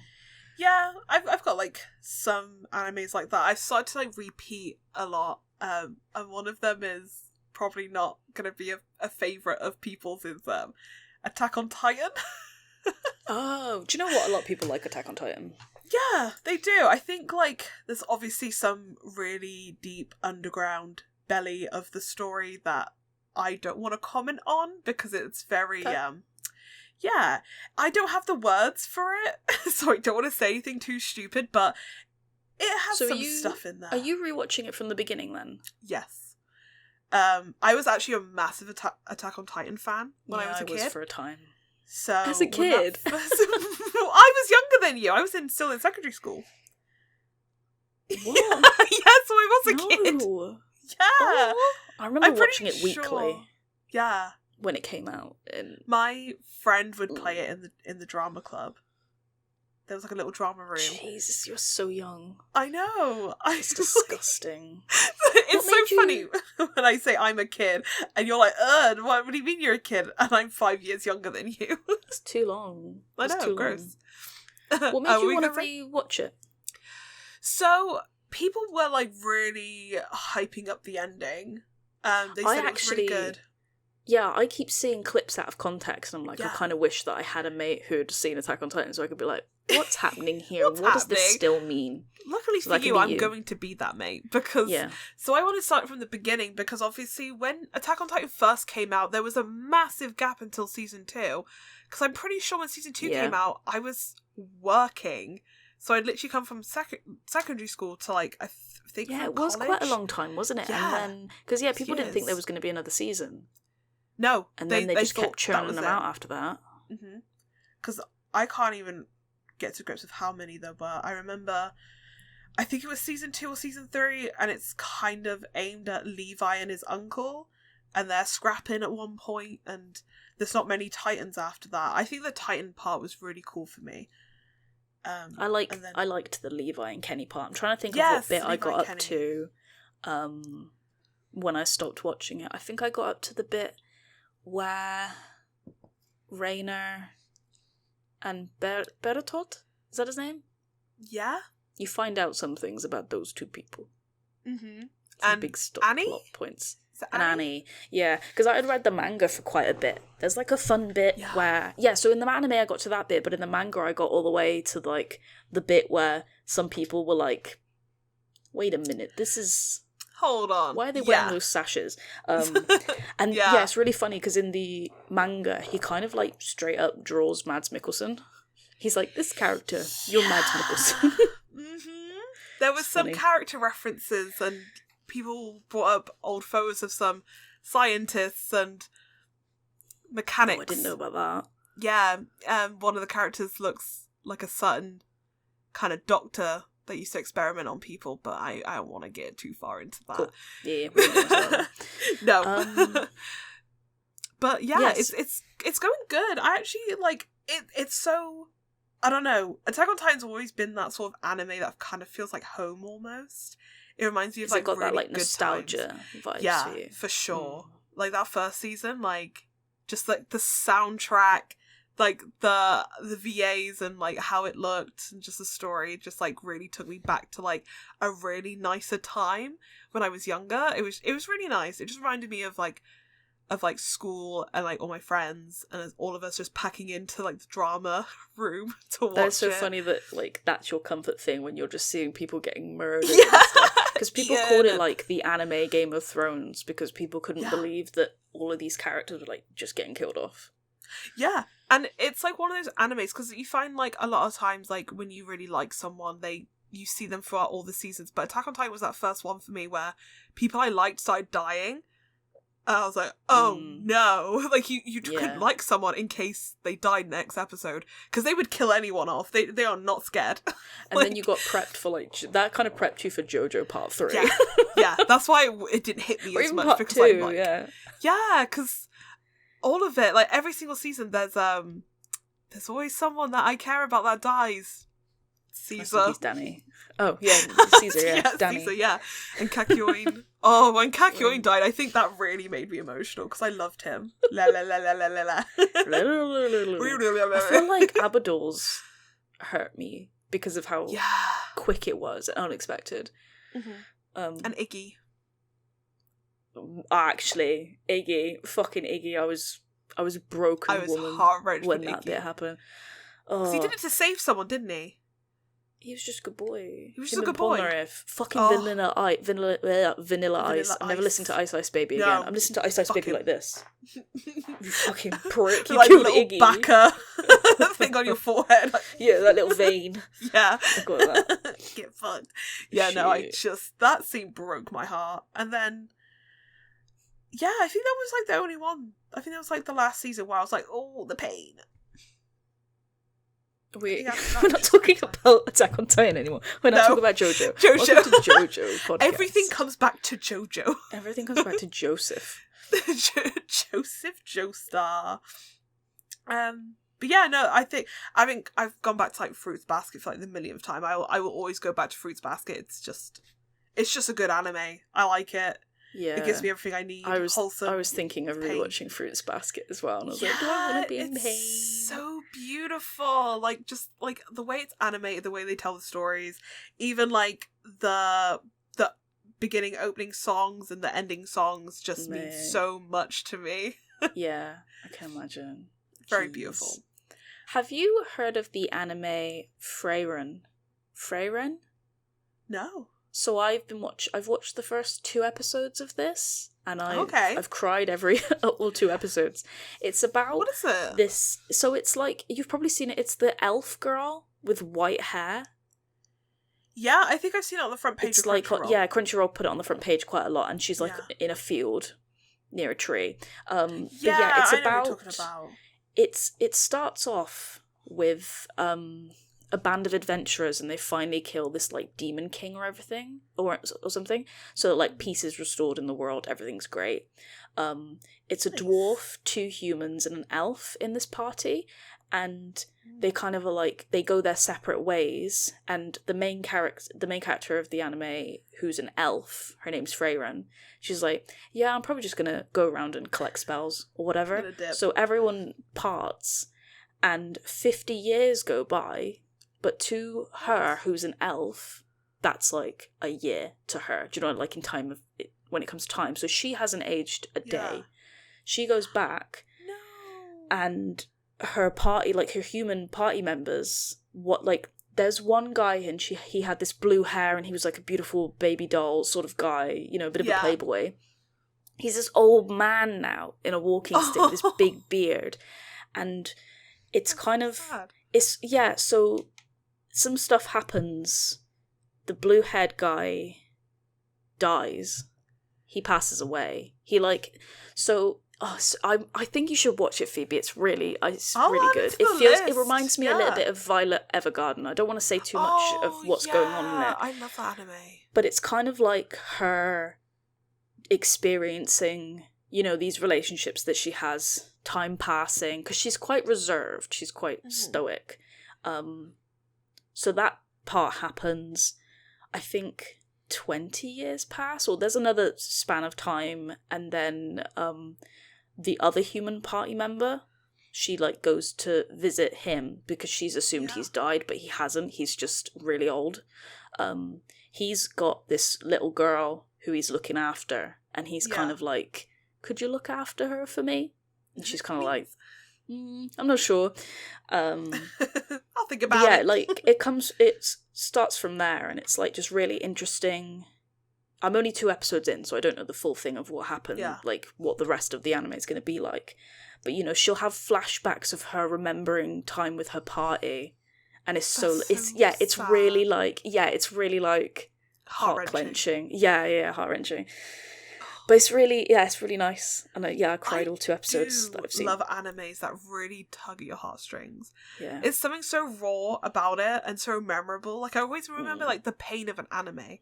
Yeah, I've got, like, some animes like that. I've started to, like, repeat a lot. And one of them is probably not going to be a favourite of people's, is Attack on Titan. Oh, do you know what? A lot of people like Attack on Titan. Yeah, they do. I think, like, there's obviously some really deep underground belly of the story that I don't want to comment on because it's very, yeah, I don't have the words for it, so I don't want to say anything too stupid, but it has some stuff in there. Are you rewatching it from the beginning then? Yes. I was actually a massive Attack on Titan fan when I was a kid. I was for a time. So as a kid, I was younger than you. I was still in secondary school. What? Yeah, so I was a kid. Yeah. Oh, I remember watching it weekly. Sure. Yeah. When it came out. And my friend would play it in the drama club. There was like a little drama room. Jesus, you're so young. I know. It's disgusting. It's so funny when I say I'm a kid and you're like, what do you mean you're a kid? And I'm 5 years younger than you. It's too long. I know, it's too gross. What made you want to rewatch it? So, people were like really hyping up the ending. They said it was really good. Yeah, I keep seeing clips out of context and I'm like, I kind of wish that I had a mate who'd seen Attack on Titan so I could be like, what's happening here? What does this still mean? Luckily for you, I'm going to be that mate because... Yeah. So I want to start from the beginning because obviously when Attack on Titan first came out, there was a massive gap until season 2 because I'm pretty sure when season 2 came out, I was working. So I'd literally come from secondary school to like, I think it was college. Quite a long time, wasn't it? Yeah. And then, because people didn't think there was going to be another season. No. And then they just kept churning them out after that. Because I can't even get to grips with how many there were. I remember, I think it was season 2 or season 3, and it's kind of aimed at Levi and his uncle, and they're scrapping at one point, and there's not many Titans after that. I think the Titan part was really cool for me. I liked the Levi and Kenny part. I'm trying to think of what bit I got up to when I stopped watching it. I think I got up to the bit where Rainer and Bertolt, is that his name? Yeah. You find out some things about those two people. Mm-hmm. Some big plot points. And Annie. Yeah, because I had read the manga for quite a bit. There's like a fun bit where... Yeah, so in the anime I got to that bit, but in the manga I got all the way to like the bit where some people were like, wait a minute, this is... Hold on. Why are they wearing those sashes? And it's really funny because in the manga, he kind of like straight up draws Mads Mikkelsen. He's like, this character, you're Mads Mikkelsen. There was some character references and people brought up old photos of some scientists and mechanics. Oh, I didn't know about that. Yeah, one of the characters looks like a certain kind of doctor that used to experiment on people, but I don't want to get too far into that. Cool. Yeah. No. But yeah, it's going good. I actually like it. It's so, I don't know. Attack on Titan's always been that sort of anime that kind of feels like home almost. It reminds me of like got really that like good nostalgia times. vibes for you. For sure. Like that first season, like just like the soundtrack, like the VAs and like how it looked and just the story just like really took me back to like a really nicer time when I was younger. It was really nice. It just reminded me of like school and like all my friends and all of us just packing into like the drama room to watch. That's so funny that like that's your comfort thing when you're just seeing people getting murdered and stuff. Because people called it like the anime Game of Thrones because people couldn't believe that all of these characters were like just getting killed off. Yeah, and it's like one of those animes because you find like a lot of times like when you really like someone you see them throughout all the seasons, but Attack on Titan was that first one for me where people I liked started dying. And I was like, oh no. Like, you couldn't like someone in case they died next episode. Because they would kill anyone off. They are not scared. And then you got prepped for, like, that kind of prepped you for JoJo Part 3. Yeah, that's why it didn't hit me or as even much. Part because 2, like, yeah, because all of it, like, every single season, there's always someone that I care about that dies. Caesar. He's Danny. Oh, yeah, Caesar, yeah. Danny. Caesar, yeah. And Kakyoin. Oh, when Kakyoin died, I think that really made me emotional because I loved him. La la la la la la la. I feel like Abador's hurt me because of how quick it was and unexpected. And Iggy. Actually, fucking Iggy, I was a broken woman when that bit happened. Because he did it to save someone, didn't he? He was just a good boy. He was just a good boy. Fucking Vanilla Ice. I'm never listening to Ice Ice Baby again. I'm listening to Ice Ice Baby like this. You fucking prick. You like killed little Iggy. Backer thing on your forehead. Yeah, that little vein. Yeah. I got that. Get fucked. Yeah, no, that scene broke my heart. And then, yeah, I think that was like the only one. I think that was like the last season where I was like, oh, the pain. We're not talking about Attack on Titan anymore. We're not talking about JoJo. Welcome to JoJo podcast. Everything comes back to JoJo. Everything comes back to Joseph. Joseph Joestar. But yeah, no, I think I've gone back to like Fruits Basket for like the millionth time. I will always go back to Fruits Basket. It's just a good anime. I like it. Yeah, it gives me everything I need. Wholesome. I was thinking of rewatching Fruits Basket as well, and I was like, do I want to be in pain? So beautiful, like just like the way it's animated, the way they tell the stories, even like the beginning opening songs and the ending songs just mean so much to me. Yeah, I can imagine. Very beautiful. Have you heard of the anime Frieren? Frieren? No. So I've watched the first 2 episodes of this, and I've cried all 2 episodes. It's about what is it? This. So it's like you've probably seen it. It's the elf girl with white hair. Yeah, I think I've seen it on the front page. It's like Crunchyroll put it on the front page quite a lot, and she's like in a field near a tree. It's I know what you're talking about. It starts off with a band of adventurers, and they finally kill this like demon king or everything or something, so like peace is restored in the world, everything's great. It's a dwarf, 2 humans, and an elf in this party, and they kind of are like they go their separate ways, and the main character of the anime, who's an elf, her name's Frieren, she's like, yeah, I'm probably just gonna go around and collect spells or whatever. So everyone parts, and 50 years go by. But to her, who's an elf, that's like a year to her. Do you know, like in time of when it comes to time. So she hasn't aged a day. She goes back, and her party, like her human party members, there's one guy, and he had this blue hair, and he was like a beautiful baby doll sort of guy, you know, a bit of a playboy. He's this old man now in a walking stick, with this big beard, and it's kind of sad. So some stuff happens. The blue-haired guy dies. He passes away. I think you should watch it, Phoebe. It's really good. It reminds me a little bit of Violet Evergarden. I don't want to say too much of what's going on in it. I love that anime. But it's kind of like her experiencing, you know, these relationships that she has, time passing, because she's quite reserved. She's quite stoic. So that part happens. I think 20 years pass, or there's another span of time, and then the other human party member, she like goes to visit him because she's assumed he's died, but he hasn't. He's just really old. He's got this little girl who he's looking after, and he's kind of like, could you look after her for me? And she's kind of like, I'm not sure. I'll think about it. Yeah, like it starts from there, and it's like just really interesting. I'm only 2 episodes in, so I don't know the full thing of what happened, like what the rest of the anime is going to be like. But you know, she'll have flashbacks of her remembering time with her party, and it's really like heart clenching. Yeah, heart wrenching. But it's really nice. And I cried all 2 episodes that I've seen. I love animes that really tug at your heartstrings. Yeah. It's something so raw about it and so memorable. Like, I always remember, like, the pain of an anime.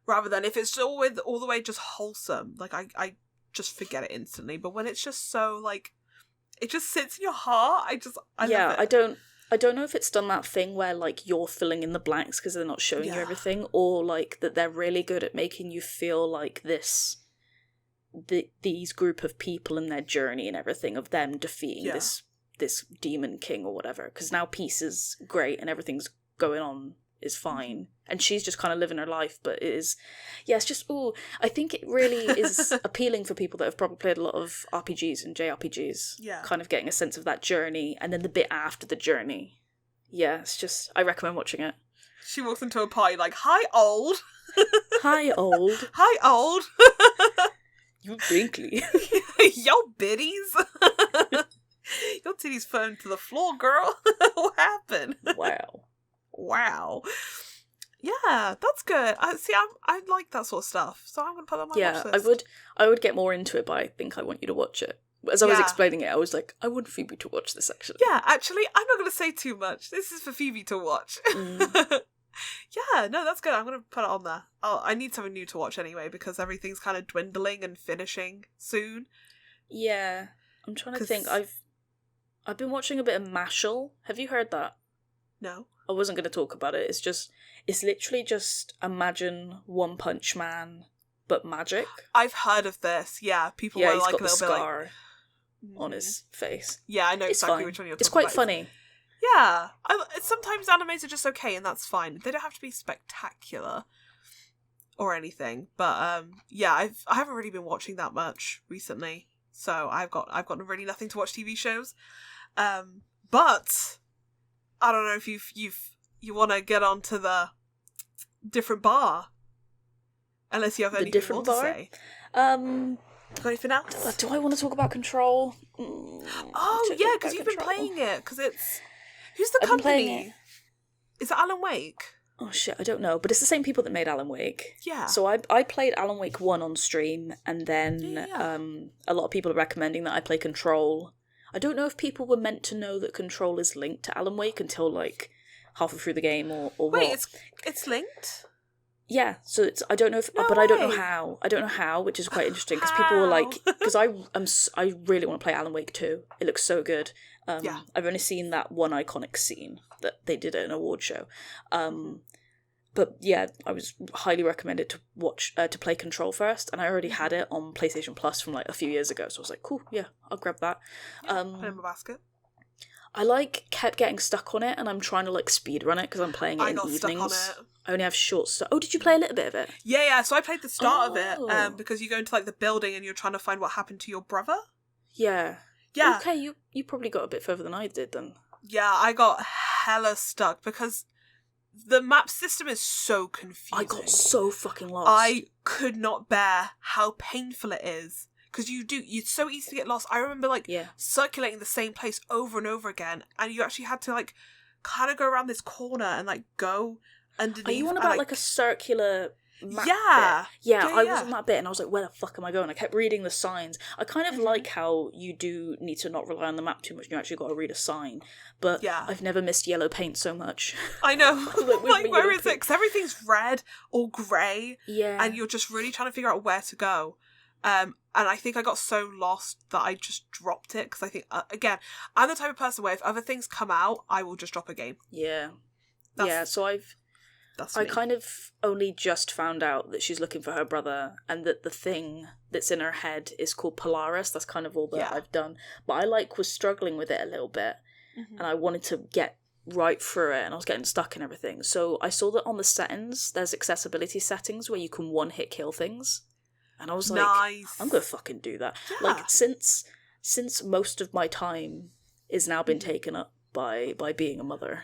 Rather than if it's all the way just wholesome. Like, I just forget it instantly. But when it's just so, like, it just sits in your heart, I love it. I don't know if it's done that thing where, like, you're filling in the blanks because they're not showing you everything. Or, like, that they're really good at making you feel like these group of people and their journey and everything of them defeating this demon king or whatever, because now peace is great and everything's going on is fine, and she's just kind of living her life. But it is, it's just, I think it really is appealing for people that have probably played a lot of RPGs and JRPGs, kind of getting a sense of that journey, and then the bit after the journey. It's just, I recommend watching it. She walks into a party like, hi old. Hi old. Hi old. You wrinkly. Yo, biddies. Your titties fell to the floor, girl. What happened? Wow. Yeah, that's good. I like that sort of stuff, so I'm gonna put that on my watch list. I would get more into it, but I think I want you to watch it As I was explaining it, I was like, I want Phoebe to watch this, actually. Yeah, actually, I'm not going to say too much. This is for Phoebe to watch. Yeah, no, that's good. I'm going to put it on there. I need something new to watch anyway, because everything's kind of dwindling and finishing soon. Yeah. I'm trying to think. I've been watching a bit of Mashal. Have you heard that? No. I wasn't going to talk about it. It's literally just imagine One Punch Man, but magic. I've heard of this. Yeah, people were like a little bit like on his face. Yeah, I know exactly which one you're talking about. It's quite funny. Yeah, sometimes animes are just okay, and that's fine. They don't have to be spectacular or anything. But yeah, I haven't really been watching that much recently, so I've got really nothing to watch TV shows. But I don't know if you want to get onto the different bar, unless you have anything more to say. Got anything else? Do I want to talk about Control? Oh yeah, because you've been playing it. Because it's who's the company? Is it Alan Wake? Oh shit, I don't know, but it's the same people that made Alan Wake. Yeah. So I played Alan Wake 1 on stream, and then a lot of people are recommending that I play Control. I don't know if people were meant to know that Control is linked to Alan Wake until like halfway through the game or Wait, what. it's linked? Yeah, so it's I don't know if, but I don't know how. I don't know how, which is quite interesting because people were like, because I really want to play Alan Wake 2. It looks so good. I've only seen that one iconic scene that they did at an award show. But yeah, I was highly recommended to watch to play Control first, and I already had it on PlayStation Plus from like a few years ago, so I was like, cool, yeah, I'll grab that. Put it in my basket. I kept getting stuck on it, and I'm trying to speed run it because I'm playing it in evenings. Stuck on it. I only have short stuff. Oh, did you play a little bit of it? Yeah. So I played the start of it because you go into the building and you're trying to find what happened to your brother. Yeah. Yeah. Okay, you probably got a bit further than I did then. Yeah, I got hella stuck because the map system is so confusing. I got so fucking lost. I could not bear how painful it is. Because it's so easy to get lost. I remember circulating the same place over and over again, and you actually had to kind of go around this corner and go underneath. Are you on about a circular map bit? Yeah, I was on that bit and I was like, where the fuck am I going? I kept reading the signs. I kind of like how you do need to not rely on the map too much and you actually got to read a sign. But I've never missed yellow paint so much. I know. Where is it? Because everything's red or grey. Yeah. And you're just really trying to figure out where to go. And I think I got so lost that I just dropped it because I think, again, I'm the type of person where if other things come out, I will just drop a game. Yeah. So I kind of only just found out that she's looking for her brother and that the thing that's in her head is called Polaris. That's kind of all that I've done. But I was struggling with it a little bit and I wanted to get right through it and I was getting stuck and everything. So I saw that on the settings, there's accessibility settings where you can one-hit kill things. And I was like, nice. I'm going to fucking do that. Yeah. Since most of my time is now been taken up by being a mother,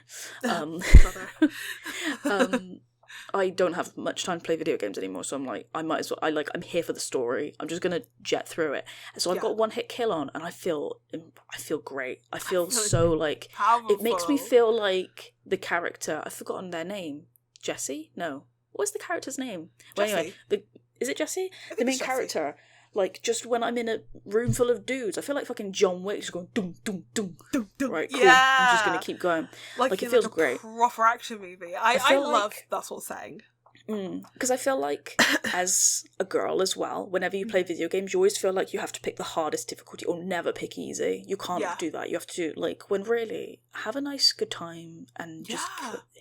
I don't have much time to play video games anymore. So I'm like, I might as well, I'm here for the story. I'm just going to jet through it. And so I've got one hit kill on and I feel great. I feel so powerful. It makes me feel like the character, I've forgotten their name. Jesse? No. What's the character's name? Well, anyway, is it Jesse? The main character. Just when I'm in a room full of dudes, I feel like fucking John Wick just going doom, doom, doom, doom, doom. Right, cool. Yeah. I'm just going to keep going. It feels great. Proper action movie. I love that sort of setting. Because I feel like, as a girl as well, whenever you play video games, you always feel like you have to pick the hardest difficulty or never pick easy. You can't do that. You have to, when really, have a nice, good time and just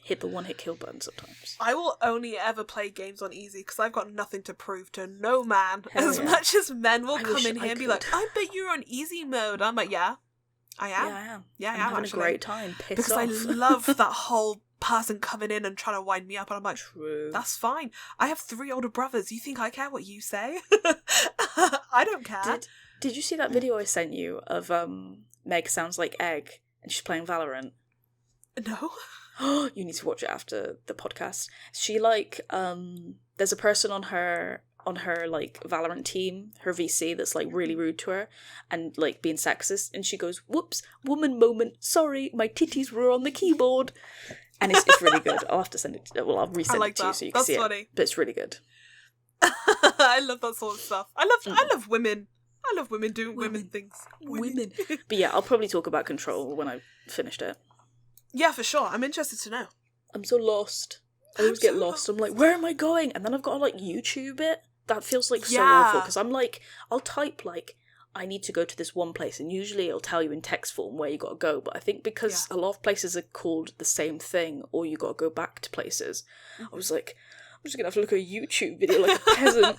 hit the one-hit kill button sometimes. I will only ever play games on easy because I've got nothing to prove to no man. Much as men will come in here and be like, I bet you're on easy mode. I'm like, yeah, I am. Yeah, I am. Yeah, I'm having a great time. Pissed off. Because I love that whole person coming in and trying to wind me up and I'm like, true, that's fine. I have 3 older brothers. You think I care what you say? I don't care. Did you see that video I sent you of Meg sounds like egg and she's playing Valorant? No. You need to watch it after the podcast. She there's a person on her Valorant team, her VC, that's really rude to her and being sexist, and she goes, whoops, woman moment, sorry, my titties were on the keyboard. And it's really good. I'll have to send it. Well, I'll resend it to you so you can see it. But it's really good. I love that sort of stuff. I love women. I love women doing women things. Women. But yeah, I'll probably talk about Control when I've finished it. Yeah, for sure. I'm interested to know. I'm so lost. I always get lost. I'm like, where am I going? And then I've got to, like, YouTube it. That feels, like, so awful. Because I'm like, I'll type, like, I need to go to this one place. And usually it'll tell you in text form where you got to go. But I think because a lot of places are called the same thing, or you got to go back to places, I was like, I'm just going to have to look at a YouTube video like a peasant.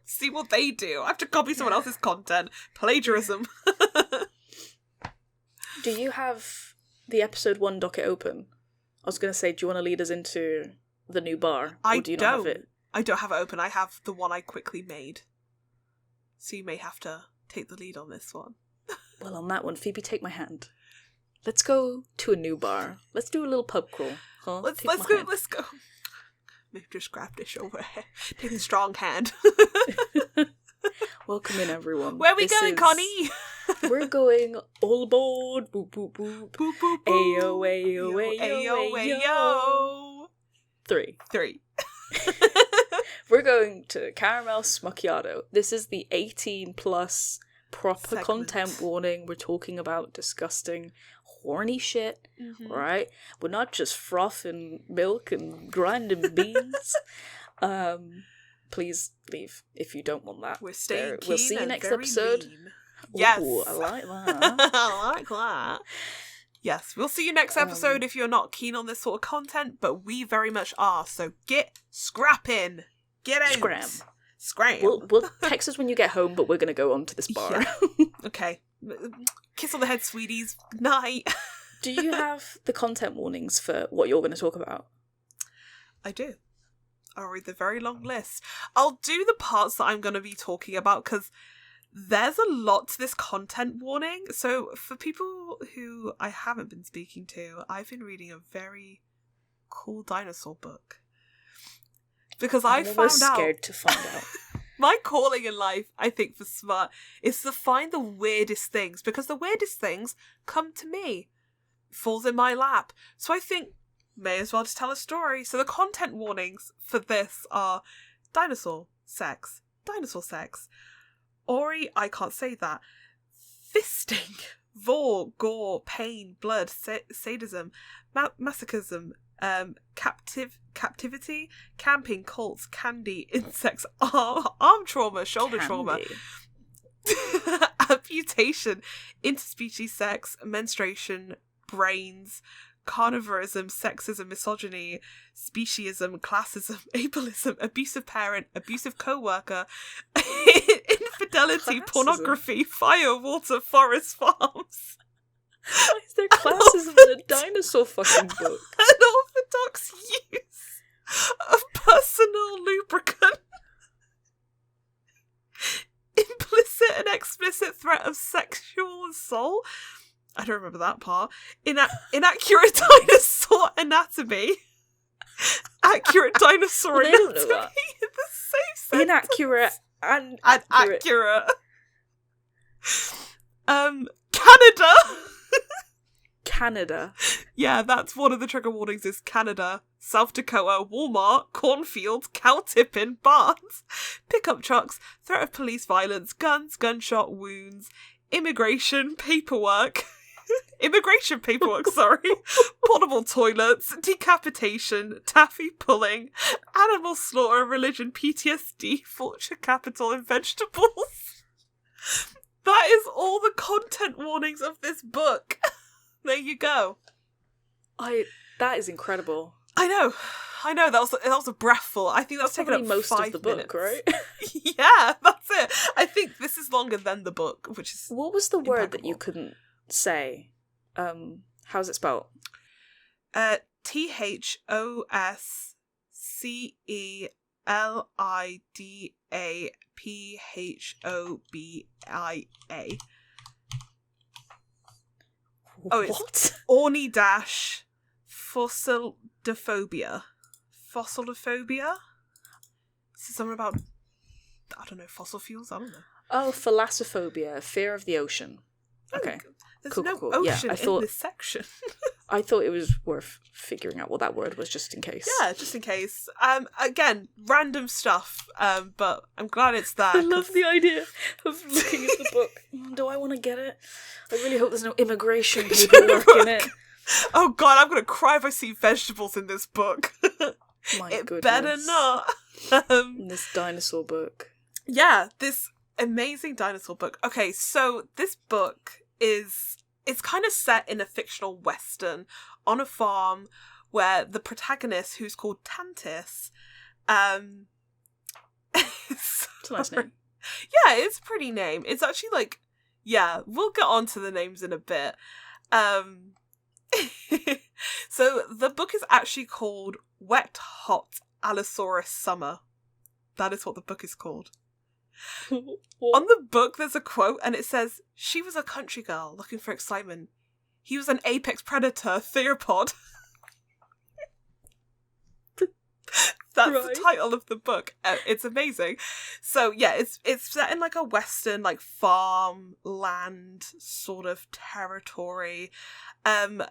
See what they do. I have to copy someone else's content. Plagiarism. Do you have the episode 1 docket open? I was going to say, do you want to lead us into the new bar? Or do you not have it? I don't have it open. I have the one I quickly made. So you may have to take the lead on this one. Well, on that one, Phoebe, take my hand. Let's go to a new bar. Let's do a little pub crawl. Huh? Let's go. Maybe just grab this over here. Take a strong hand. Welcome in, everyone. Where are we going, Connie? We're going all aboard. Boop, boop, boop. Boop, boop, boop. Ayo, ayo, ayo, ayo, ayo. 3. We're going to Caramel Smacchiato. This is the 18 plus proper content warning. We're talking about disgusting, horny shit, right? We're not just frothing milk and grinding beans. Please leave if you don't want that. We're staying keen. We'll see you next episode. Mean. Yes. Ooh, I like that. I like that. Yes, we'll see you next episode if you're not keen on this sort of content, but we very much are. So get scrapping. Get out. Scram. We'll text us when you get home, but we're going to go on to this bar. Yeah. Okay. Kiss on the head, sweeties. Good night. Do you have the content warnings for what you're going to talk about? I do. I'll read the very long list. I'll do the parts that I'm going to be talking about because there's a lot to this content warning. So for people who I haven't been speaking to, I've been reading a very cool dinosaur book. Because I found out... scared to find out. My calling in life, I think, for smut, is to find the weirdest things. Because the weirdest things come to me. Falls in my lap. So I think, may as well just tell a story. So the content warnings for this are dinosaur sex. Ori, I can't say that. Fisting. Vor, gore, pain, blood, sadism, masochism, captivity, camping, cults, candy, insects, arm trauma, shoulder trauma, amputation, interspecies sex, menstruation, brains, carnivorism, sexism, misogyny, speciesism, classism, ableism, abusive parent, abusive co-worker, infidelity, pornography, fire, water, forest, farms. Why is there classism in a dinosaur fucking book? Unorthodox use of personal lubricant. Implicit and explicit threat of sexual assault. I don't remember that part. Inaccurate dinosaur anatomy. Accurate dinosaur they anatomy. Don't know that. The same sentence. Inaccurate and accurate. Canada. Yeah, that's one of the trigger warnings is Canada, South Dakota, Walmart, cornfields, cow tipping, barns, pickup trucks, threat of police violence, guns, gunshot wounds, immigration paperwork, portable toilets, decapitation, taffy pulling, animal slaughter, religion, PTSD, fortune capital, and vegetables. That is all the content warnings of this book. There you go. That is incredible. I know. That was a breathful. I think that's taken up most 5 of the minutes. book, right? Yeah, that's it. I think this is longer than the book, which is what was the impeccable. word that you couldn't say? How's it spelled? THOSCELIDAPHOBIA. Oh, it's what? Orni-fossilidophobia. Fossilidophobia? Is it something about, I don't know, fossil fuels? I don't know. Oh, thalassophobia, fear of the ocean. Okay. There's cool. ocean Yeah, I thought... in this section. I thought it was worth figuring out what that word was just in case. Yeah, just in case. Again, random stuff, but I'm glad it's there. I love the idea of looking at the book. Do I want to get it? I really hope there's no immigration paperwork in it. Oh god, I'm going to cry if I see vegetables in this book. My it goodness. better not. This dinosaur book. Yeah, this amazing dinosaur book. Okay, so this book it's kind of set in a fictional western on a farm where the protagonist, who's called Tantis, It's a nice name. Yeah, it's a pretty name. It's actually like, yeah, we'll get on to the names in a bit. So the book is actually called Wet Hot Allosaurous Summer. That is what the book is called. On the book, there's a quote, and it says, "She was a country girl looking for excitement. He was an apex predator theropod." That's right. The title of the book. It's amazing. So yeah, it's set in like a western, like farm land sort of territory, and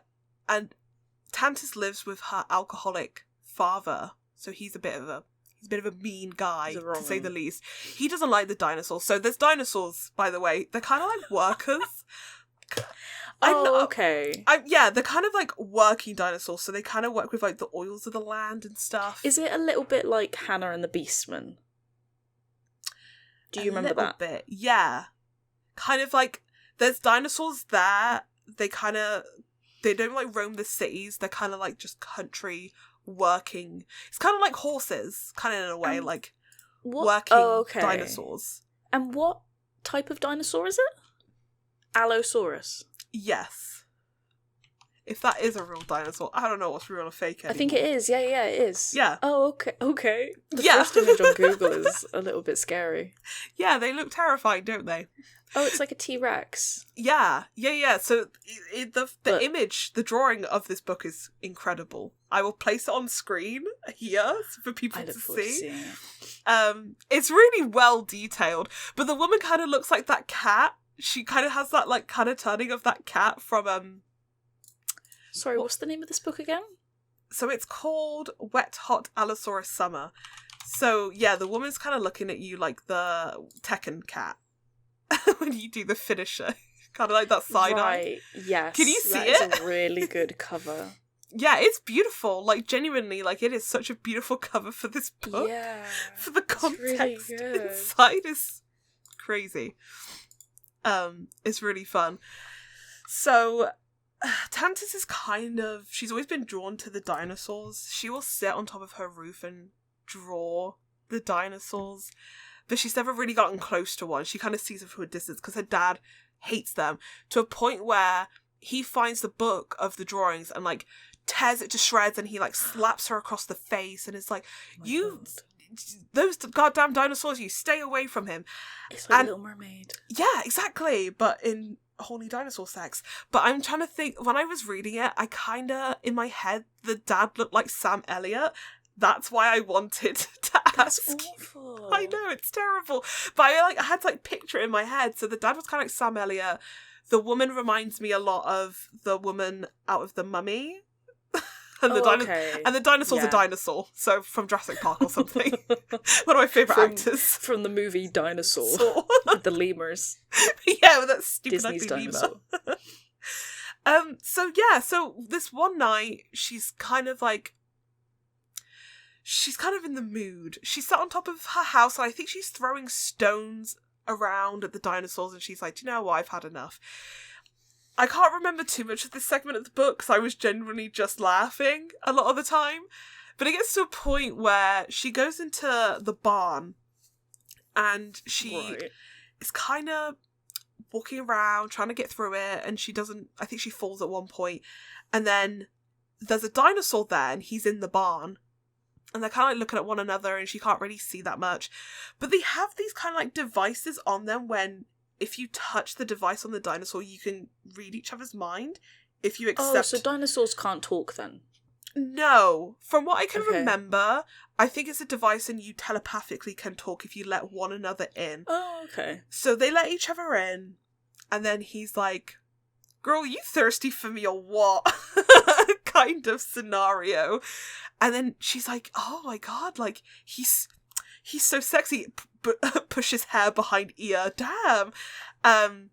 Tantis lives with her alcoholic father. So he's a bit of a mean guy, to say the least. He doesn't like the dinosaurs. So there's dinosaurs, by the way. They're kind of like workers. Okay. Yeah, they're kind of like working dinosaurs. So they kind of work with like the oils of the land and stuff. Is it a little bit like Hannah and the Beastmen? Do you remember that? A little bit, yeah. Kind of like, there's dinosaurs there. They don't like roam the cities. They're kind of like just country working. It's kind of like horses, kind of in a way, like working dinosaurs. And what type of dinosaur is it? Allosaurus. Yes. If that is a real dinosaur, I don't know what's real or fake anymore. I think it is. Yeah, it is. Yeah. Oh, okay. The first image on Google is a little bit scary. Yeah, they look terrifying, don't they? Oh, it's like a T-Rex. Yeah. So the image, the drawing of this book is incredible. I will place it on screen here for people to see. It's really well detailed, but the woman kind of looks like that cat. She kind of has that like kind of turning of that cat from Sorry, what's the name of this book again? So it's called Wet Hot Allosaurous Summer. So yeah, the woman's kind of looking at you like the Tekken cat. When you do the finisher, kind of like that side eye. Right, yes. Can you see it? It's a really good cover. Yeah, it's beautiful. Like, genuinely, like, it is such a beautiful cover for this book. Yeah. For the context really good. inside is crazy. It's really fun. So, Tantis is she's always been drawn to the dinosaurs. She will sit on top of her roof and draw the dinosaurs. But she's never really gotten close to one. She kind of sees them from a distance because her dad hates them, to a point where he finds the book of the drawings and like tears it to shreds, and he like slaps her across the face and is like, those goddamn dinosaurs, you stay away from him. It's like Little Mermaid. Yeah, exactly. But in horny dinosaur sex. But I'm trying to think, when I was reading it, I kind of, in my head, the dad looked like Sam Elliott. That's why I wanted to ask. That's awful. I know, it's terrible. But I had to picture it in my head. So the dad was kind of like Sam Elliott. The woman reminds me a lot of the woman out of The Mummy. And the dinosaur's a dinosaur. So from Jurassic Park or something. One of my favourite actors. From the movie Dinosaur. With the lemurs. Yeah, with that stupid Disney's dinosaur. So this one night, she's kind of in the mood. She's sat on top of her house, and I think she's throwing stones around at the dinosaurs, and she's like, do you know what, I've had enough. I can't remember too much of this segment of the book, because I was genuinely just laughing a lot of the time. But it gets to a point where she goes into the barn, and she is kind of walking around, trying to get through it, and I think she falls at one point, and then there's a dinosaur there, and he's in the barn. And they're kind of looking at one another, and she can't really see that much. But they have these kind of devices on them when, if you touch the device on the dinosaur, you can read each other's mind. If you accept... Oh, so dinosaurs can't talk then? No. From what I can remember, I think it's a device and you telepathically can talk if you let one another in. Oh, okay. So they let each other in, and then he's like, girl, you thirsty for me or what? kind of scenario. And then she's like, oh my god, like, he's so sexy. Push his hair behind ear. Damn. And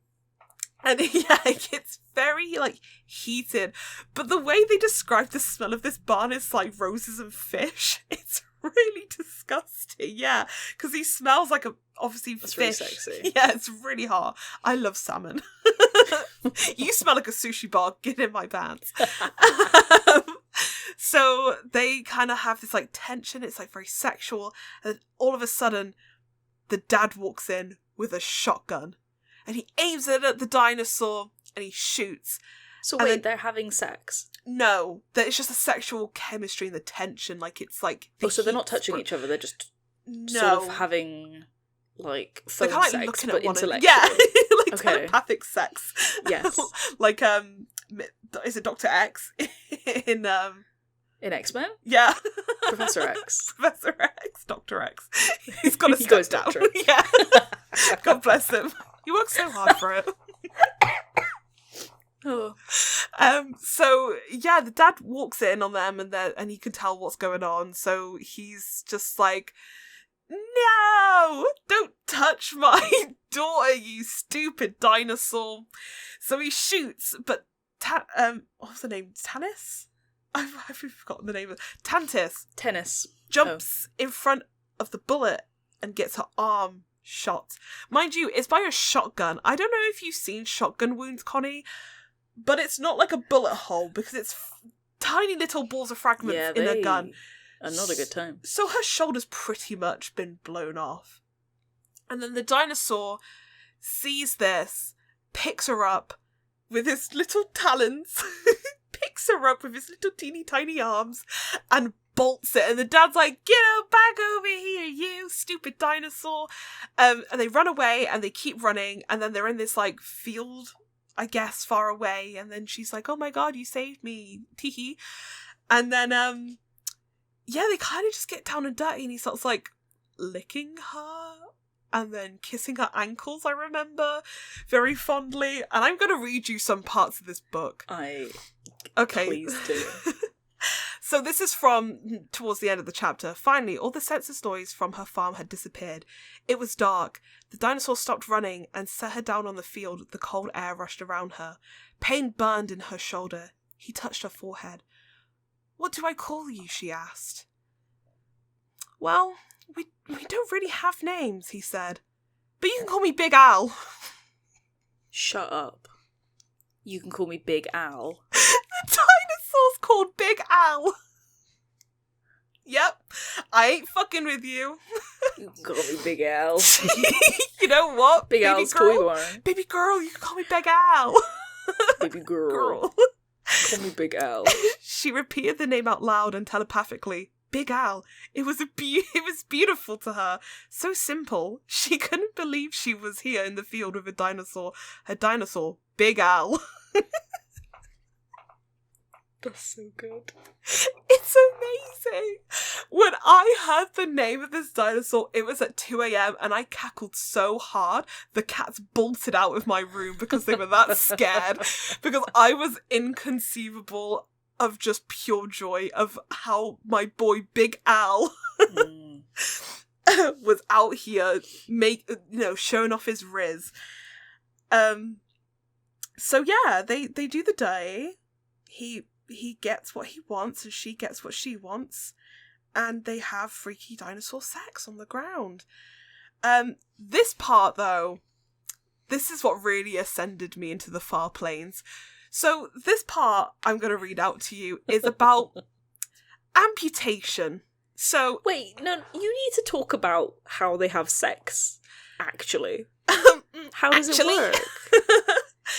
yeah, it gets very, like, heated. But the way they describe the smell of this barn is like roses and fish. It's really disgusting. Yeah, because he smells like obviously That's fish. really sexy. Yeah, it's really hot. I love salmon. You smell like a sushi bar. Get in my pants. So they kind of have this like tension. It's like very sexual. And all of a sudden, the dad walks in with a shotgun. And he aims it at the dinosaur and he shoots. So and wait, then, they're having sex? No, it's just the sexual chemistry and the tension. Like, it's like... Oh, so they're not touching each other, they're just sort of having, like, phone they're kind of sex, like looking but at one intellectual. Yeah, like Okay. telepathic sex. Yes. Like, is it Dr. X in X-Men? Yeah. Professor X. Professor X, Dr. X. He's got a He step goes down. doctorate. Yeah. God bless him. He works so hard for it. Oh. So yeah, the dad walks in on them and he can tell what's going on. So he's just like, no, don't touch my daughter, you stupid dinosaur. So he shoots, but what was the name? Tannis? I've forgotten the name of it. Tennis. Jumps in front of the bullet and gets her arm shot. Mind you, it's by a shotgun. I don't know if you've seen shotgun wounds, Connie, but it's not like a bullet hole because it's tiny little balls of fragments in a gun. Are not a good time. So her shoulder's pretty much been blown off. And then the dinosaur sees this, picks her up with his little talons, picks her up with his little teeny tiny arms, and bolts it. And the dad's like, get her back over here, you stupid dinosaur. And they run away and they keep running. And then they're in this like field, I guess, far away. And then she's like, oh my god, you saved me. Teehee. And then, yeah, they kind of just get down and dirty and he starts like licking her and then kissing her ankles, I remember, very fondly. And I'm going to read you some parts of this book. Okay. Please do. So this is from towards the end of the chapter. Finally, all the census noise from her farm had disappeared. It was dark. The dinosaur stopped running and set her down on the field. The cold air rushed around her. Pain burned in her shoulder. He touched her forehead. What do I call you? She asked. Well, we don't really have names, he said. But you can call me Big Al. Shut up. You can call me Big Al. The dinosaur's called Big Al. Yep, I ain't fucking with you. You can call me Big Al. You know what? Big Al's toy barn. Baby girl, you can call me Big Al. Baby girl. Call me Big Al. She repeated the name out loud and telepathically. Big Al. It was beautiful to her. So simple. She couldn't believe she was here in the field with a dinosaur. Her dinosaur, Big Al. That's so good. It's amazing. When I heard the name of this dinosaur, it was at 2 a.m. and I cackled so hard the cats bolted out of my room because they were that scared. Because I was inconceivable of just pure joy of how my boy Big Al was out here showing off his riz. So yeah, they do the day. He gets what he wants and she gets what she wants, and they have freaky dinosaur sex on the ground. This part though, this is what really ascended me into the far planes. So this part I'm going to read out to you is about amputation. So wait, no, you need to talk about how they have sex, actually. How does it work?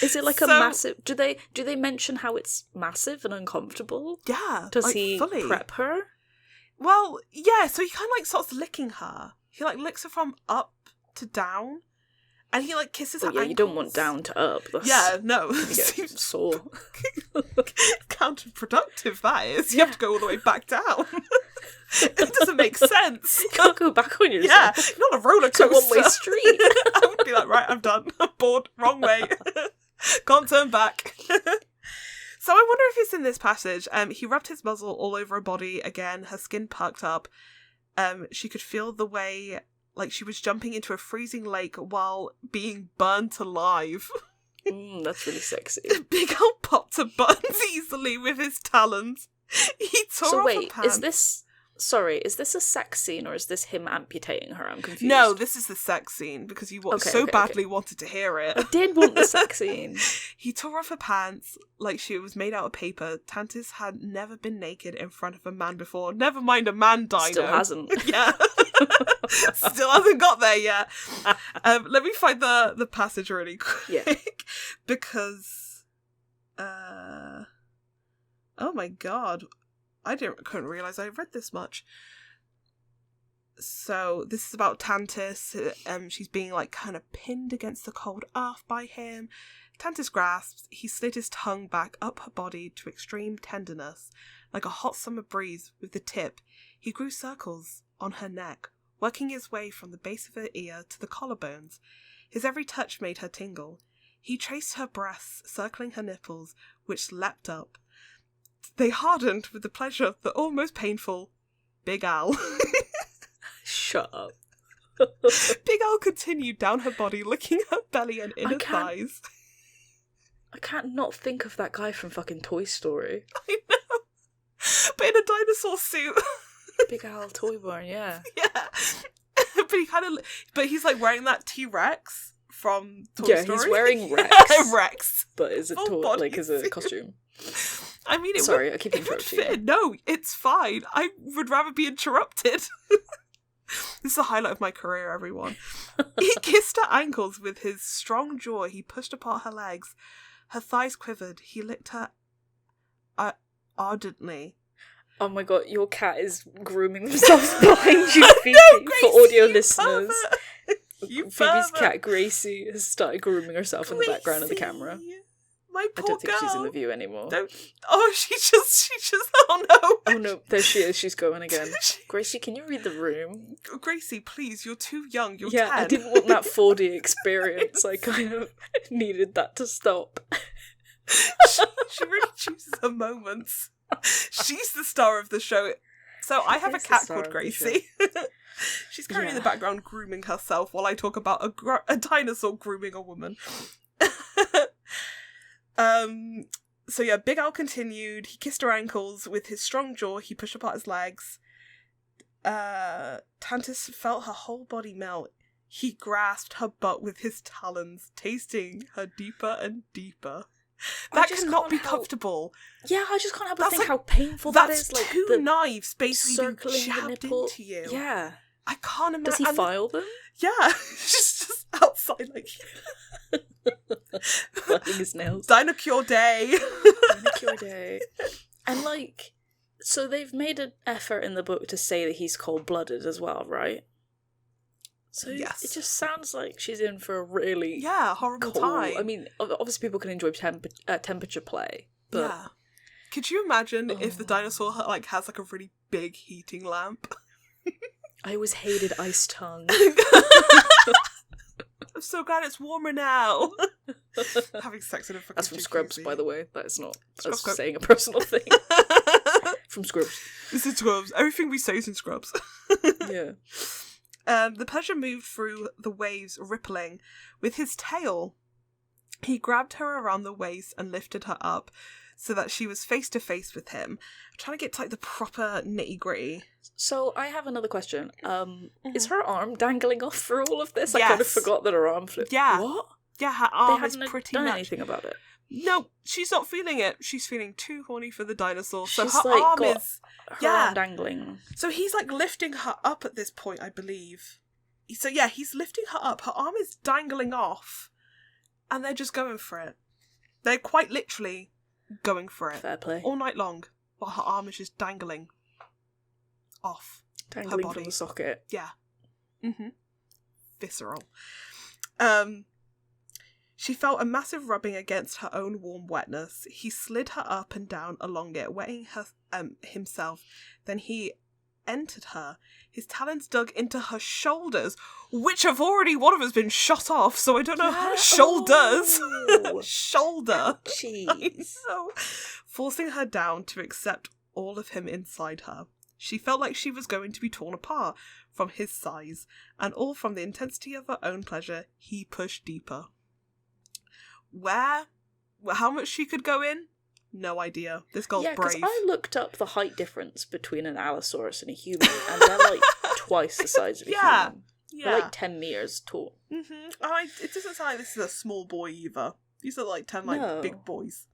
Is it like a massive... Do they mention how it's massive and uncomfortable? Yeah. Does like, he fully prep her? Well, yeah, so he kind of like starts licking her. He like licks her from up to down. And he like kisses her ankles. You don't want down to up. Yeah, no. You get sore. Counterproductive, that is. You have to go all the way back down. It doesn't make sense. You can't go back on yourself. Yeah, not a roller coaster. It's a one-way street. I would be like, right, I'm done. I'm bored. Wrong way. Can't turn back. So I wonder if it's in this passage. He rubbed his muzzle all over her body again, her skin pucked up. She could feel the way like she was jumping into a freezing lake while being burnt alive. That's really sexy. Big Al popped her buttons easily with his talons. He tore off her pants. Is this a sex scene or is this him amputating her? I'm confused. No, this is the sex scene because you badly wanted to hear it. I did want the sex scene. He tore off her pants like she was made out of paper. Tantis had never been naked in front of a man before. Never mind a man dino. Still hasn't. Yeah. Still hasn't got there yet. Let me find the passage really quick. Yeah. Because oh my god. I couldn't realise I read this much. So, this is about Tantis. She's being, like, kind of pinned against the cold earth by him. Tantis grasps. He slid his tongue back up her body to extreme tenderness. Like a hot summer breeze with the tip, he grew circles on her neck, working his way from the base of her ear to the collarbones. His every touch made her tingle. He traced her breasts, circling her nipples, which leapt up. They hardened with the pleasure of the almost painful Big Al. Shut up. Big Al continued down her body, licking her belly and inner thighs. I can't not think of that guy from fucking Toy Story. I know. But in a dinosaur suit. Big Al Toy Barn, yeah. Yeah. But he's like wearing that T-Rex from Toy Story. Yeah, he's wearing Rex. Rex. But as a costume. I mean, I keep interrupting you. No, it's fine. I would rather be interrupted. This is the highlight of my career, everyone. He kissed her ankles with his strong jaw. He pushed apart her legs. Her thighs quivered. He licked her ardently. Oh my god, your cat is grooming themselves behind you, Phoebe, Gracie, for audio listeners. Phoebe's cat, Gracie, has started grooming herself in the background of the camera. My poor I don't think girl. she's in the view anymore. She's just, oh no. Oh no, there she is, she's going again. Gracie, can you read the room? Gracie, please, you're too young, you're 10. Yeah, I didn't want that 4D experience, I kind of needed that to stop. She really chooses her moments. She's the star of the show. So I have a cat called Gracie. She's currently in the background grooming herself while I talk about a dinosaur grooming a woman. So yeah, Big Al continued. He kissed her ankles with his strong jaw. He pushed apart his legs. Tantis felt her whole body melt. He grasped her butt with his talons, tasting her deeper and deeper. That cannot be comfortable. Yeah, I just can't help but think how painful that is. That's two knives basically being jabbed into you. Yeah. I can't imagine. Does he file them? Yeah. just outside, like... Filing his nails. Dinosaur Day. Dinosaur Day. And, like, so they've made an effort in the book to say that he's cold-blooded as well, right? So yes. It just sounds like she's in for a really horrible time. I mean, obviously people can enjoy temperature play, but... Yeah. Could you imagine if the dinosaur has a really big heating lamp? I always hated ice tongue. I'm so glad it's warmer now. Having sex in a fucking That's from jacuzzi. Scrubs, by the way. That's not us saying a personal thing. From Scrubs. This is Scrubs. Everything we say is in Scrubs. Yeah. The pleasure moved through the waves, rippling. With his tail, he grabbed her around the waist and lifted her up so that she was face to face with him. I'm trying to get to the proper nitty gritty. So I have another question. Is her arm dangling off for all of this? Yes. I kind of forgot that her arm flipped. Yeah. What? Yeah, her arm is pretty much... done anything about it. No, she's not feeling it. She's feeling too horny for the dinosaur. So she's her arm is... Her arm dangling. So he's lifting her up at this point, I believe. So yeah, he's lifting her up. Her arm is dangling off. And they're just going for it. They're quite literally going for it. Fair play. All night long. While her arm is just dangling off dangling her body. From the socket. Yeah. Mm-hmm. Visceral. She felt a massive rubbing against her own warm wetness. He slid her up and down along it, wetting her himself. Then he entered her, his talons dug into her shoulders, which have already, one of us been shot off, so I don't know how shoulders. Oh. Shoulder. Jeez. Forcing her down to accept all of him inside her. She felt like she was going to be torn apart from his size, and all from the intensity of her own pleasure, he pushed deeper. How much she could go in? No idea. This girl's brave. Yeah, because I looked up the height difference between an Allosaurus and a human, and they're like twice the size of a human. Yeah. They're like 10 meters tall. Mm-hmm. It doesn't sound like this is a small boy either. These are like 10 big boys.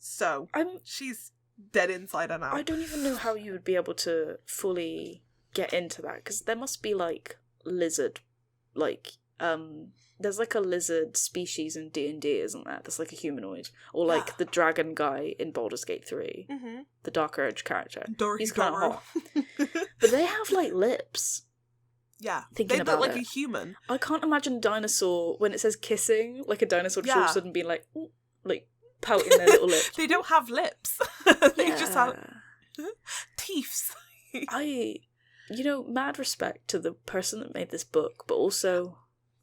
So, she's dead inside her now. I don't even know how you would be able to fully get into that, because there must be like lizard, there's like a lizard species in D&D, isn't there? That's like a humanoid. Or like the dragon guy in Baldur's Gate 3. Mm-hmm. The Dark Urge character. He's kind of hot. But they have like lips. Yeah. Thinking they about look like it. a human. I can't imagine a dinosaur, when it says kissing, like a dinosaur just all of a sudden being like pouting their little lips. They don't have lips. They just have teeth. Mad respect to the person that made this book, but also...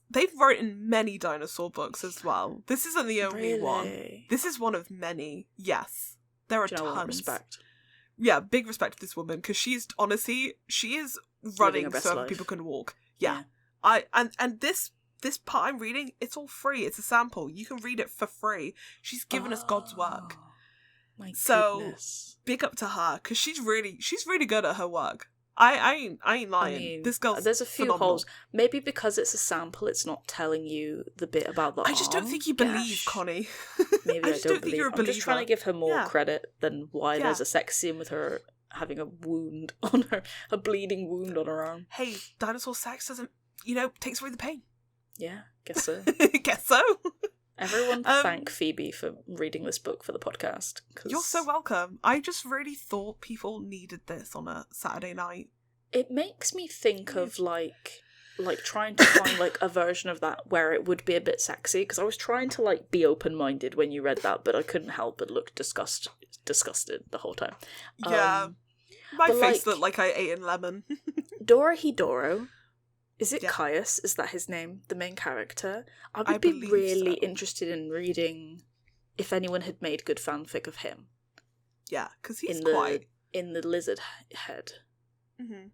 They've written many dinosaur books as well. This isn't the only one. This is one of many. Yes. There are tons. Respect. Yeah, big respect to this woman, because she is running so other people can walk. Yeah. And this part I'm reading, it's all free. It's a sample. You can read it for free. She's given us God's work. My goodness. So big up to her, because she's really good at her work. I ain't lying. I mean, this girl's there's a few phenomenal. holes. Maybe because it's a sample, it's not telling you the bit about the I just don't think you believe, Connie. Maybe I don't believe. You're a believer. I'm just trying to give her more credit than why there's a sex scene with her having a wound on her, a bleeding wound on her arm. Hey, dinosaur sex doesn't, takes away the pain. Yeah, guess so. Guess so. Everyone thank Phoebe for reading this book for the podcast. You're so welcome. I just really thought people needed this on a Saturday night. It makes me think of like trying to find a version of that where it would be a bit sexy, because I was trying to be open-minded when you read that, but I couldn't help but look disgusted the whole time. Yeah. My face looked like I ate a lemon. Dorohedoro. Is it Caius? Is that his name? The main character? I be really interested in reading if anyone had made good fanfic of him. Yeah, because he's in the lizard head. Mm-hmm.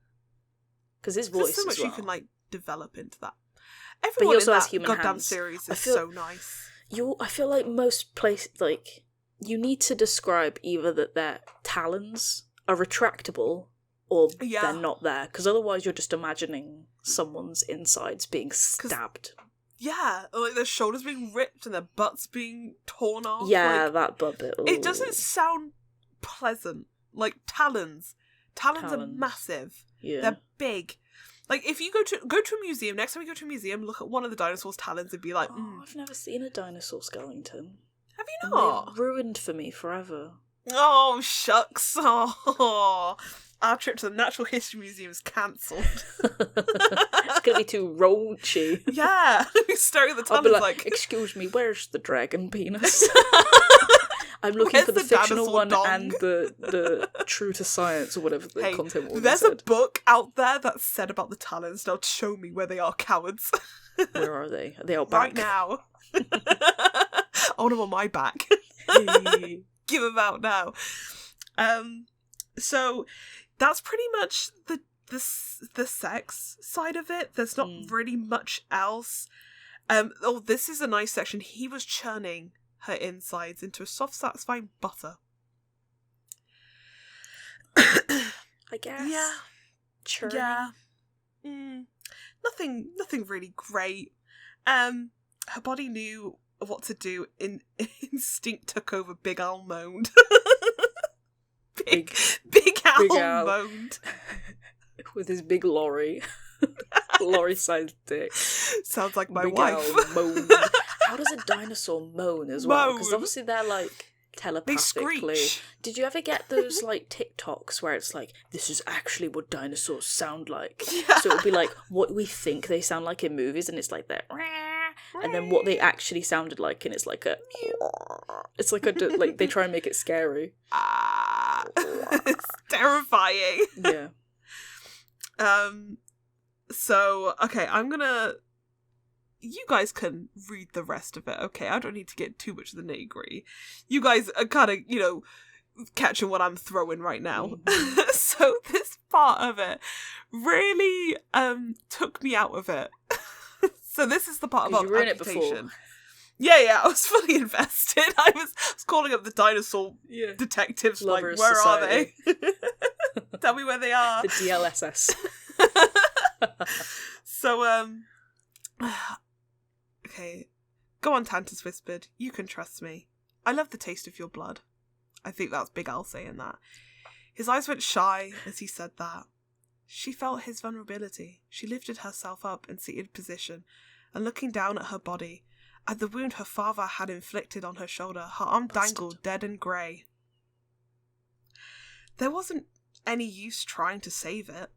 Because his voice so much as well. You can develop into that. Everyone in that goddamn hands. Series is so nice. I feel like most places, you need to describe either that their talons are retractable or they're not there, because otherwise you're just imagining someone's insides being stabbed. Yeah, like their shoulders being ripped and their butts being torn off. Yeah, that butt bit. Ooh. It doesn't sound pleasant. Like talons. Talons are massive. Yeah. They're big. Like, if you go to a museum, next time you go to a museum, look at one of the dinosaur's talons and be like, I've never seen a dinosaur skeleton. Have you not? And they've ruined for me forever. Oh, shucks. Oh. Our trip to the Natural History Museum is cancelled. It's going to be too raunchy. Yeah. We stare at the talons I'll be like, excuse me, where's the dragon penis? I'm looking for the fictional one dong? And the true to science or whatever the content was. There's a book out there that's said about the talons. Now show me where they are, cowards. Where are they? Are they all back? Right now. I want them on my back. Give them out now. So that's pretty much the sex side of it. There's not really much else. This is a nice section. He was churning her insides into a soft, satisfying butter. I guess. Yeah. Churning. Yeah. Nothing really great. Her body knew what to do. Instinct took over. Big Al moaned. Big Al moaned. With his big lorry. Lorry-sized dick. Sounds like my Big wife. Al moaned. How does a dinosaur moan as well? Because obviously they're telepathically. They screech. Did you ever get those TikToks where it's this is actually what dinosaurs sound like? Yeah. So it would be what we think they sound like in movies, and it's that, and then what they actually sounded like, and it's it's they try and make it scary. It's terrifying. Yeah. So, okay, you guys can read the rest of it, okay? I don't need to get too much of the nitty-gritty. You guys are kind of, catching what I'm throwing right now. So this part of it really took me out of it. So this is the part about amputation. Yeah, I was fully invested. I was calling up the dinosaur detectives, Lovers like, where Society. Are they? Tell me where they are. The DLSS. So, okay. Go on, Tantus whispered. You can trust me. I love the taste of your blood. I think that's Big Al saying that. His eyes went shy as he said that. She felt his vulnerability. She lifted herself up in seated position, and looking down at her body, at the wound her father had inflicted on her shoulder, her arm dangled dead and grey. There wasn't any use trying to save it.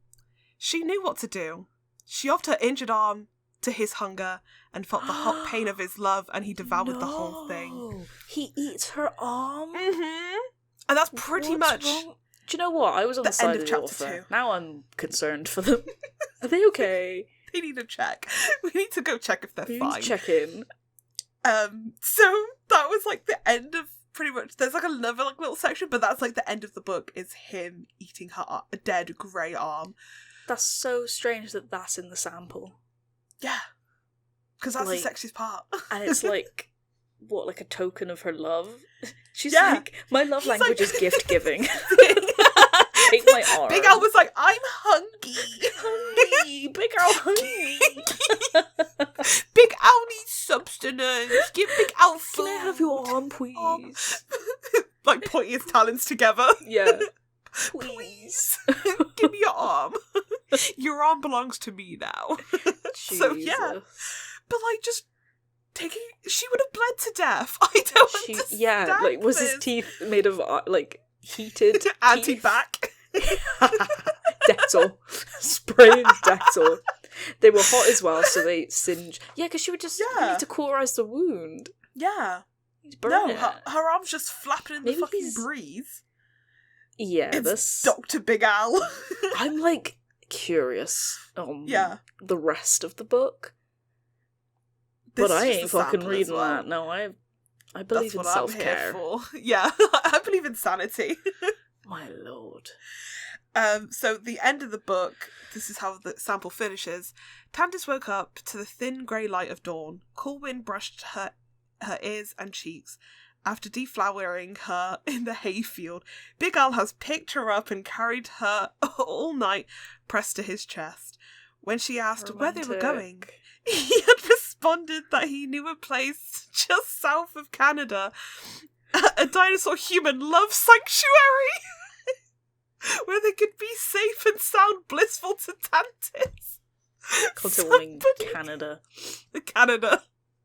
She knew what to do. She offered her injured arm to his hunger and felt the hot pain of his love, and he devoured the whole thing. He eats her arm? Mm-hmm. And that's pretty much... wrong? Do you know what? I was on the side of the author. 2. Now I'm concerned for them. Are they okay? They need a check. We need to go check if they're fine. Need to check in. So that was like the end of pretty much. There's like another like little section, but that's like the end of the book. Is him eating her dead grey arm. That's so strange that that's in the sample. Yeah, because that's the sexiest part. And it's like, what, like a token of her love? She's like, my love language is gift giving. Take my arm. Big Al was like, I'm hungry. Big Al hungry. Big Al needs substance. Give Big Al food. Can I have your arm, please? Like pointing his talons together. Yeah. Please. Give me your arm. Your arm belongs to me now. So yeah. But like just she would have bled to death. I don't understand. Yeah, like was his teeth made of like heated anti-bac? Dettol. Spraying Dettol. They were hot as well, so they singe. Yeah, because she would just need to cauterize the wound. Yeah. No, her arm's just flapping in the fucking breeze. Yeah, it's Dr. Big Al. I'm like curious on the rest of the book. But I ain't fucking reading that. No, I believe in self-care. Yeah, I believe in sanity. My lord. So the end of the book, this is how the sample finishes. Tandis woke up to the thin grey light of dawn. Cool wind brushed her ears and cheeks. After deflowering her in the hayfield, Big Al has picked her up and carried her all night, pressed to his chest. When she asked where they were going, he had responded that he knew a place just south of Canada, a dinosaur-human love sanctuary, where they could be safe and sound, blissful to Tantis. Considering Canada. Canada.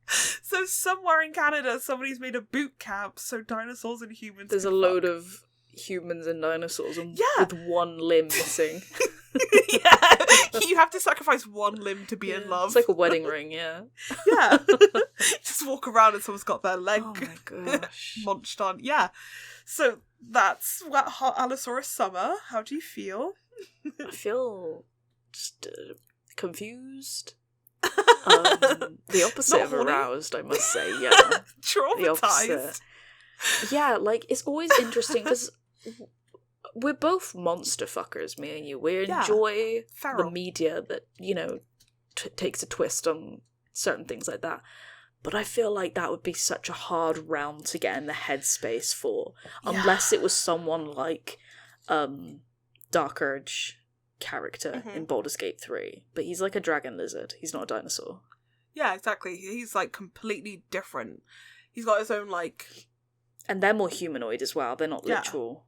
So somewhere in Canada, somebody's made a boot camp so dinosaurs and humans. There's a load of humans and dinosaurs with one limb missing. Yeah, you have to sacrifice one limb to be in love. It's like a wedding ring, yeah. Yeah. Just walk around and someone's got their leg munched on. Yeah. So that's what Hot Allosaurous summer. How do you feel? I feel just confused. The opposite of aroused, I must say. Yeah, traumatized. Yeah, like it's always interesting because we're both monster fuckers, me and you. We enjoy the media that takes a twist on certain things like that. But I feel like that would be such a hard realm to get in the headspace for, unless it was someone like Dark Urge character in Baldur's Gate 3, but he's like a dragon lizard. He's not a dinosaur. Yeah, exactly. He's like completely different. He's got his own like, and they're more humanoid as well. They're not literal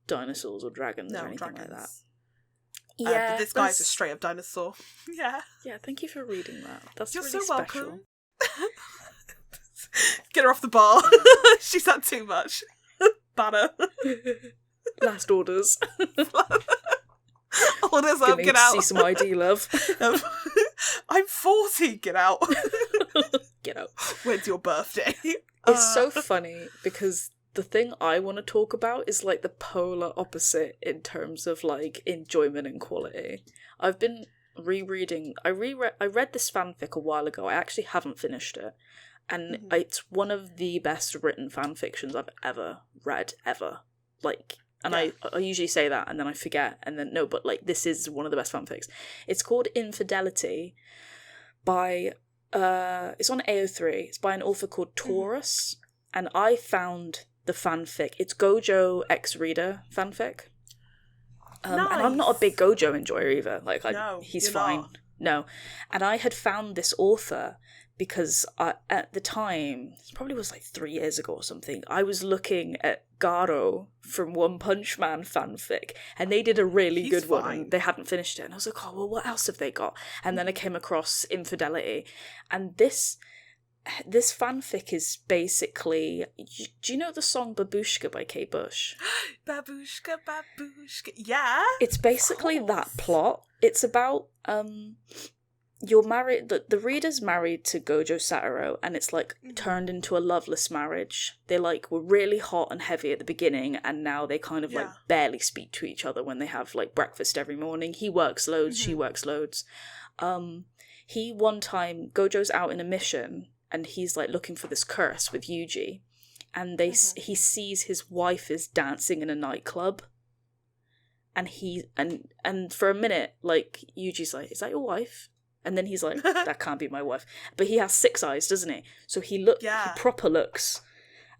dinosaurs or dragons or anything like that. Yeah, but this guy's a straight up dinosaur. Yeah. Thank you for reading that. That's You're really so special. Welcome. Get her off the bar. She's had too much. Banner. Last orders. Orders up, get out. See some ID, love. I'm 40, get out. Get out. When's your birthday? It's so funny because the thing I want to talk about is like the polar opposite in terms of like enjoyment and quality. I've been rereading. I read this fanfic a while ago. I actually haven't finished it, and it's one of the best written fan fictions I've ever read ever. Like, and I usually say that and then I forget, and then no, but like this is one of the best fanfics. It's called Infidelity by it's on AO3. It's by an author called Taurus, and I found the fanfic. It's Gojo X Reader fanfic. Nice. And I'm not a big Gojo enjoyer either. Like, he's fine. Not. No. And I had found this author because at the time, it probably was like 3 years ago or something, I was looking at Garo from One Punch Man fanfic, and they did a really good one, and they hadn't finished it. And I was like, oh, well, what else have they got? And then I came across Infidelity, and this fanfic is basically... Do you know the song Babushka by Kate Bush? Babushka, babushka. Yeah. It's basically that plot. It's about... you're married... The reader's married to Gojo Satoru, and it's like turned into a loveless marriage. They like were really hot and heavy at the beginning, and now they kind of like barely speak to each other when they have like breakfast every morning. He works loads, she works loads. One time, Gojo's out in a mission, and he's like looking for this curse with Yuji, and he sees his wife is dancing in a nightclub, and and for a minute, like, Yuji's like, is that your wife? And then he's like, that can't be my wife. But he has 6 eyes, doesn't he? So he proper looks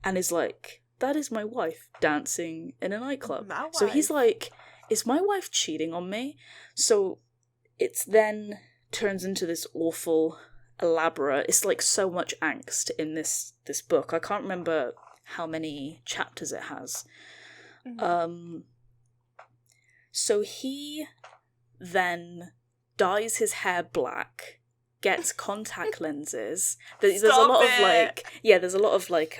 and is like, that is my wife dancing in a nightclub. So he's like, is my wife cheating on me? So it's then turns into this awful, elaborate, it's like so much angst in this book. I can't remember how many chapters it has. So he then dyes his hair black, gets contact lenses. There's a lot of like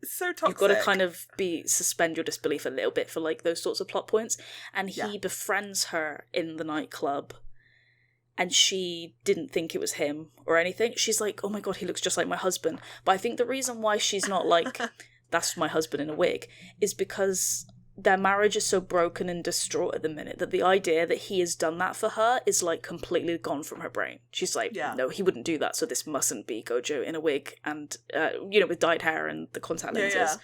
so toxic. You've got to kind of suspend your disbelief a little bit for like those sorts of plot points. And he befriends her in the nightclub, and she didn't think it was him or anything. She's like, oh my god, he looks just like my husband. But I think the reason why she's not like, that's my husband in a wig, is because their marriage is so broken and distraught at the minute that the idea that he has done that for her is like completely gone from her brain. She's like, no, he wouldn't do that, so this mustn't be Gojo in a wig and, with dyed hair and the contact lenses.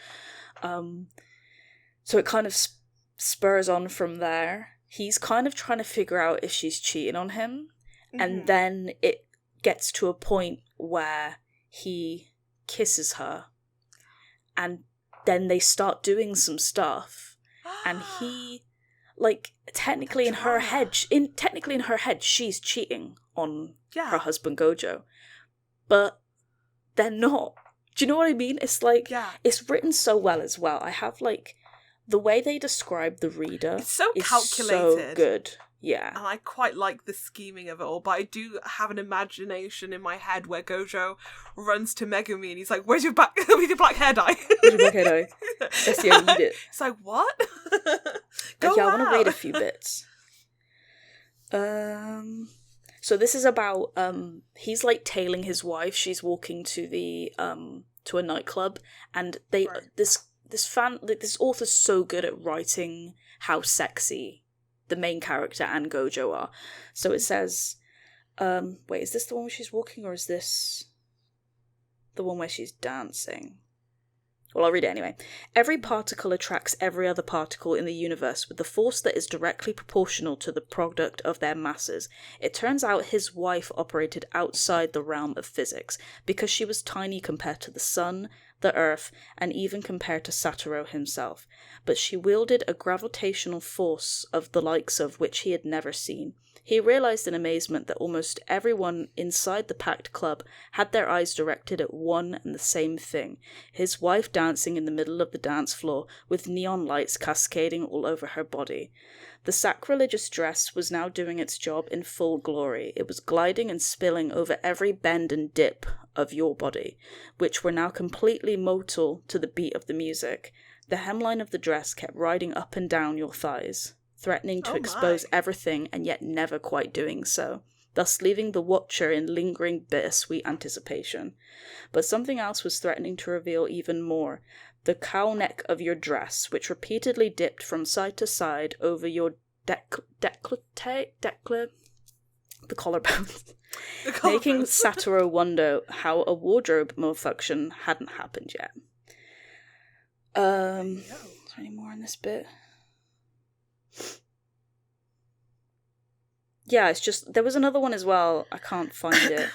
So it kind of spurs on from there. He's kind of trying to figure out if she's cheating on him, and then it gets to a point where he kisses her, and then they start doing some stuff. And he, like, technically in her head, she's cheating on her husband Gojo, but they're not. Do you know what I mean? It's like, it's written so well as well. I have like the way they describe the reader. It's so calculated, so good. Yeah, and I quite like the scheming of it all, but I do have an imagination in my head where Gojo runs to Megumi and he's like, where's your black hair dye? Where's your black hair dye? Yes, yeah, read it. It's like, what? I want to read a few bits. So this is about, he's like tailing his wife. She's walking to the, to a nightclub, and this author's so good at writing how sexy the main character and Gojo are. So it says, wait, is this the one where she's walking, or is this the one where she's dancing? Well, I'll read it anyway. Every particle attracts every other particle in the universe with the force that is directly proportional to the product of their masses. It turns out his wife operated outside the realm of physics, because she was tiny compared to the sun, the earth, and even compared to Satoru himself. But she wielded a gravitational force of the likes of which he had never seen. He realized in amazement that almost everyone inside the packed club had their eyes directed at one and the same thing: his wife dancing in the middle of the dance floor, with neon lights cascading all over her body. The sacrilegious dress was now doing its job in full glory. It was gliding and spilling over every bend and dip of your body, which were now completely modal to the beat of the music. The hemline of the dress kept riding up and down your thighs, threatening to expose everything and yet never quite doing so. thus leaving the watcher in lingering bittersweet anticipation. But something else was threatening to reveal even more. The cowl neck of your dress, which repeatedly dipped from side to side over your the collarbone, making Satoru wonder how a wardrobe malfunction hadn't happened yet. Is there any more in this bit? Yeah, it's just, there was another one as well, I can't find it,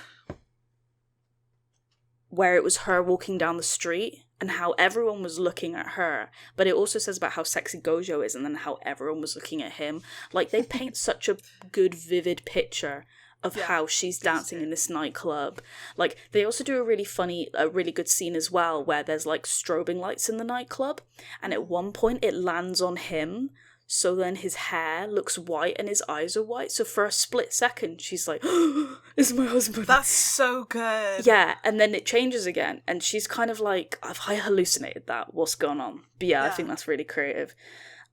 where it was her walking down the street and how everyone was looking at her, but it also says about how sexy Gojo is and then how everyone was looking at him. Like, they paint such a good, vivid picture of how she's dancing in this nightclub. Like, they also do a really good scene as well, where there's, like, strobing lights in the nightclub, and at one point it lands on him, so then his hair looks white and his eyes are white, so for a split second she's like, oh, this is my husband. That's so good. Yeah, and then it changes again, and she's kind of like, I hallucinated that, what's going on? But yeah, I think that's really creative.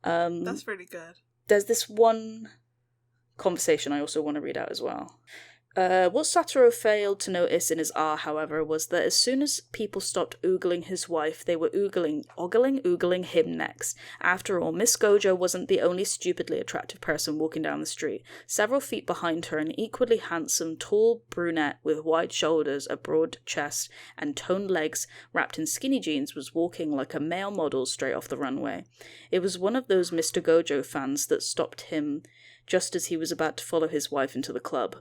That's really good. There's this one conversation I also want to read out as well. What Satoru failed to notice in his however, was that as soon as people stopped oogling his wife, they were oogling him next. After all, Miss Gojo wasn't the only stupidly attractive person walking down the street. Several feet behind her, an equally handsome, tall brunette with wide shoulders, a broad chest, and toned legs wrapped in skinny jeans was walking like a male model straight off the runway. It was one of those Mr. Gojo fans that stopped him just as he was about to follow his wife into the club.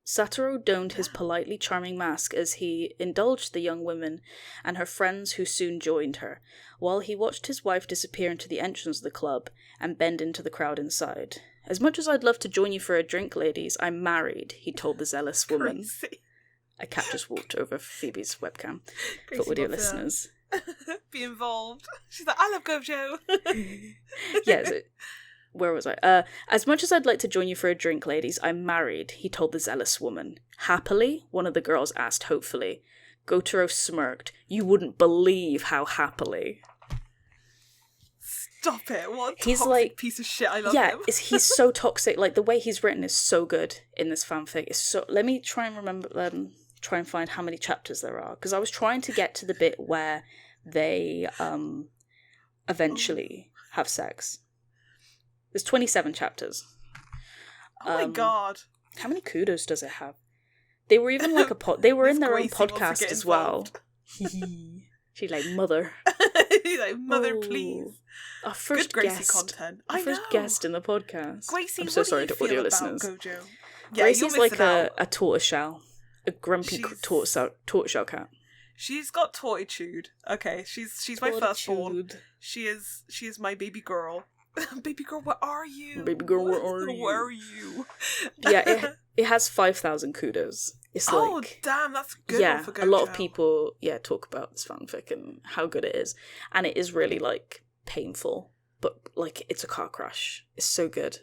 Satoru donned his politely charming mask as he indulged the young woman and her friends who soon joined her, while he watched his wife disappear into the entrance of the club and bend into the crowd inside. As much as I'd love to join you for a drink, ladies, I'm married, he told the zealous woman. Crazy. A cat just walked over Phoebe's webcam for audio listeners. Be involved. She's like, I love Gojo. Yeah, where was I? As much as I'd like to join you for a drink, ladies, I'm married, he told the zealous woman. Happily? One of the girls asked hopefully. Gotaro smirked. You wouldn't believe how happily. Stop it. What a he's toxic like, piece of shit. I love him. Yeah, he's so toxic. Like, the way he's written is so good in this fanfic. It's so... Let me try and remember... try and find how many chapters there are. Because I was trying to get to the bit where they eventually have sex. There's 27 chapters. Oh my god. How many kudos does it have? They were even like they were in their own podcast as well. She's like, mother. She's like, mother, please. Our first good Gracie guest. Content. Our first guest in the podcast. Gracie, I'm so sorry to audio about listeners. Gojo? Yeah, Gracie's like a tortoiseshell. A grumpy tortoiseshell cat. She's got tortitude. Okay, she's my firstborn. She is my baby girl. Baby girl, where are you? Baby girl, where are you? Where are you? Yeah, it has 5,000 kudos. It's like, damn, that's good. Yeah, one for Gojo. a lot of people talk about this fanfic and how good it is, and it is really like painful, but like it's a car crash. It's so good.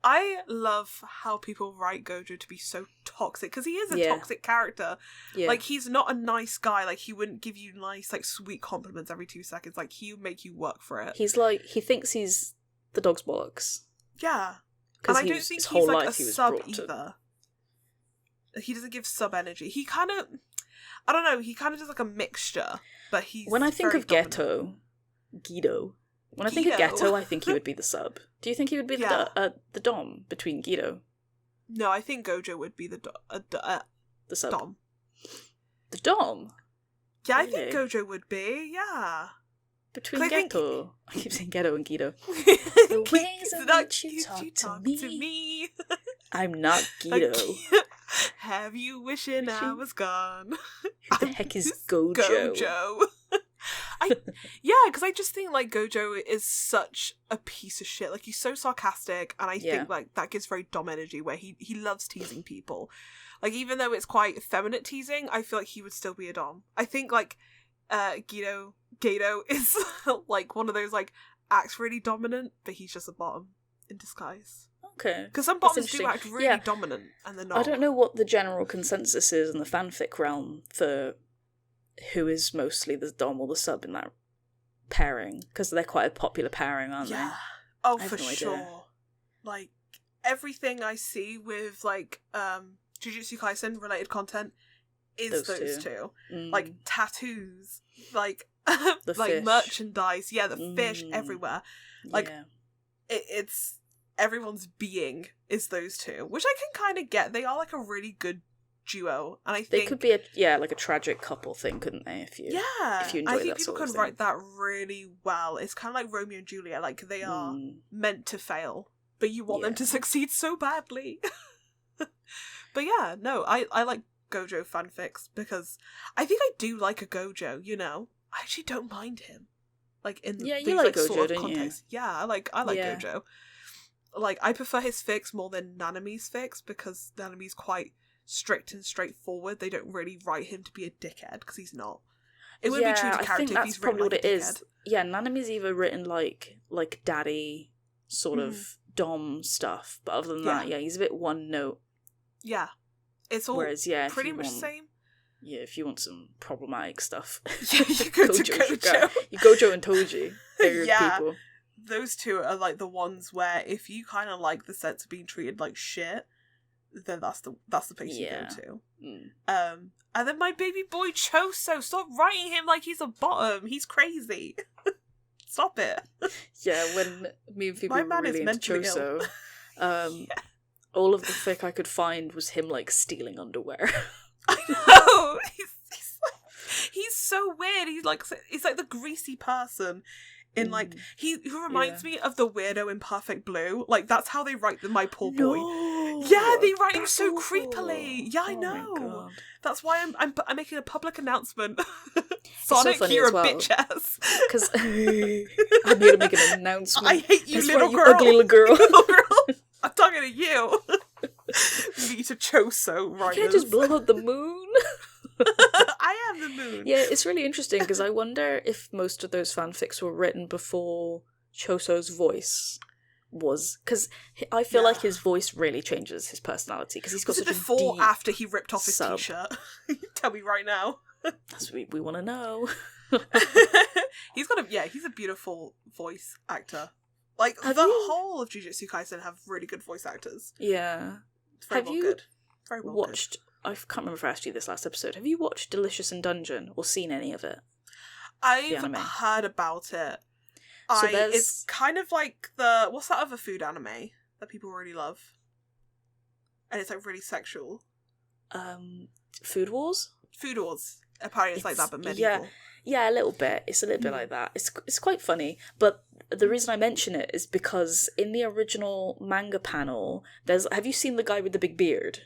I love how people write Gojo to be so toxic, because he is a toxic character. Yeah. Like, he's not a nice guy. Like, he wouldn't give you nice, like, sweet compliments every 2 seconds. Like, he would make you work for it. He's like, he thinks he's the dog's bollocks. Yeah. And I don't think he's like a sub either. He doesn't give sub energy. He kind of, I don't know, he kind of does like a mixture, but he's When I think of dominant. Guido, when I think of Ghetto, I think he would be the sub. Do you think he would be the dom between Guido? No, I think Gojo would be the sub. dom. The dom? Yeah, really? I think Gojo would be, yeah. Between Ghetto. I keep saying Ghetto and Guido. The ways in which you talk to me. I'm not Guido. Have you wishing I was gone? Who the heck is Gojo? Because I just think, like, Gojo is such a piece of shit. Like, he's so sarcastic, and I think, like, that gives very dom energy, where he loves teasing people. Like, even though it's quite effeminate teasing, I feel like he would still be a dom. I think, like, Gato is, like, one of those, like, acts really dominant, but he's just a bottom in disguise. Okay. Because some bottoms do act really dominant, and they're not. I don't know what the general consensus is in the fanfic realm for who is mostly the dom or the sub in that pairing, because they're quite a popular pairing, aren't they? Oh, for sure. Like, everything I see with, like, Jujutsu Kaisen related content is those two. Like, tattoos, like, the like fish. merchandise, the fish everywhere. Like, it's everyone's being is those two, which I can kind of get. They are, like, a really good duo, and I think they could be like a tragic couple thing, couldn't they? If you enjoy I think that people sort of could thing. write that really well. It's kind of like Romeo and Juliet, like they are meant to fail, but you want them to succeed so badly. But yeah, no, I like Gojo fanfics because I think I do like a Gojo. You know, I actually don't mind him. Like in you these, like Gojo, sort of don't context. you? Yeah, I like Gojo. Like, I prefer his fics more than Nanami's fics because Nanami's quite strict and straightforward. They don't really write him to be a dickhead because he's not. It wouldn't be true to character I think if that's he's probably written what like it a is. dickhead. Yeah, Nanami's either written like daddy sort of dom stuff, but other than that, he's a bit one note. Yeah, it's all whereas pretty much the same. Yeah, if you want some problematic stuff, you go to Gojo. You Gojo and Toji. People. Those two are like the ones where if you kind of like the sense of being treated like shit, then that's the place you go to. And then my baby boy Choso, stop writing him like he's a bottom. He's crazy. Stop it. Yeah, when me and Phoebe were really into Choso, all of the fic I could find was him like stealing underwear. I know. He's so weird. He's like the greasy person. In like he reminds me of the weirdo in Perfect Blue. Like that's how they write my poor boy. No, yeah, they write him so awful. creepily. Yeah, I know. My God. That's why I'm making a public announcement. Sonic, so you're a well, bitch ass. Because I need to make an announcement. I hate you, That's little right, girl. You ugly little girl. Little girl. I'm talking to you. Me to Choso writers. You can't just blow up the moon. I am the moon. Yeah, it's really interesting because I wonder if most of those fanfics were written before Choso's voice was, because I feel like his voice really changes his personality because he's got such before a deep after he ripped off his sub. t-shirt. Tell me right now. That's what we want to know. He's a beautiful voice actor. Like Have the you whole of Jujutsu Kaisen have really good voice actors. Yeah. It's very Have well you good. Very well watched? I can't remember if I asked you this last episode. Have you watched Delicious in Dungeon or seen any of it? I've heard about it. So it's kind of like what's that other food anime that people really love? And it's like really sexual. Food Wars? Food Wars. Apparently it's like that, but medieval. Yeah, a little bit. It's a little bit like that. It's quite funny, but the reason I mention it is because in the original manga panel, have you seen the guy with the big beard?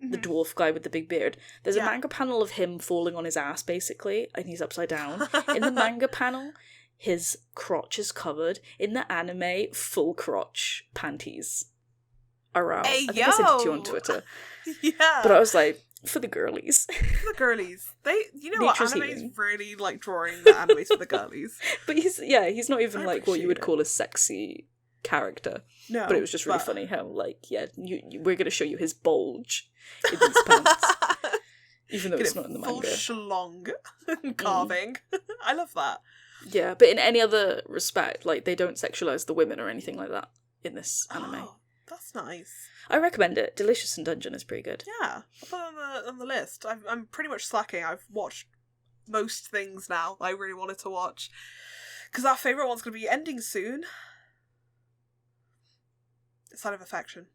The dwarf guy with the big beard. There's a manga panel of him falling on his ass, basically, and he's upside down. In the manga panel, his crotch is covered. In the anime, full crotch panties are out. Hey, I think I sent it to you on Twitter. Yeah. But I was like, for the girlies. For the girlies. You know Nature's what, anime is healing. really like drawing the animes for the girlies. But he's not even like what you would call a sexy character. No. But it was just really funny how, like, we're going to show you his bulge in these pants. Even though it's not in the manga. Full schlong carving. I love that. Yeah, but in any other respect, like, they don't sexualize the women or anything like that in this anime. Oh, that's nice. I recommend it. Delicious in Dungeon is pretty good. Yeah, I'll put it on the list. I'm pretty much slacking. I've watched most things now I really wanted to watch. Because our favourite one's going to be ending soon. Sign of Affection.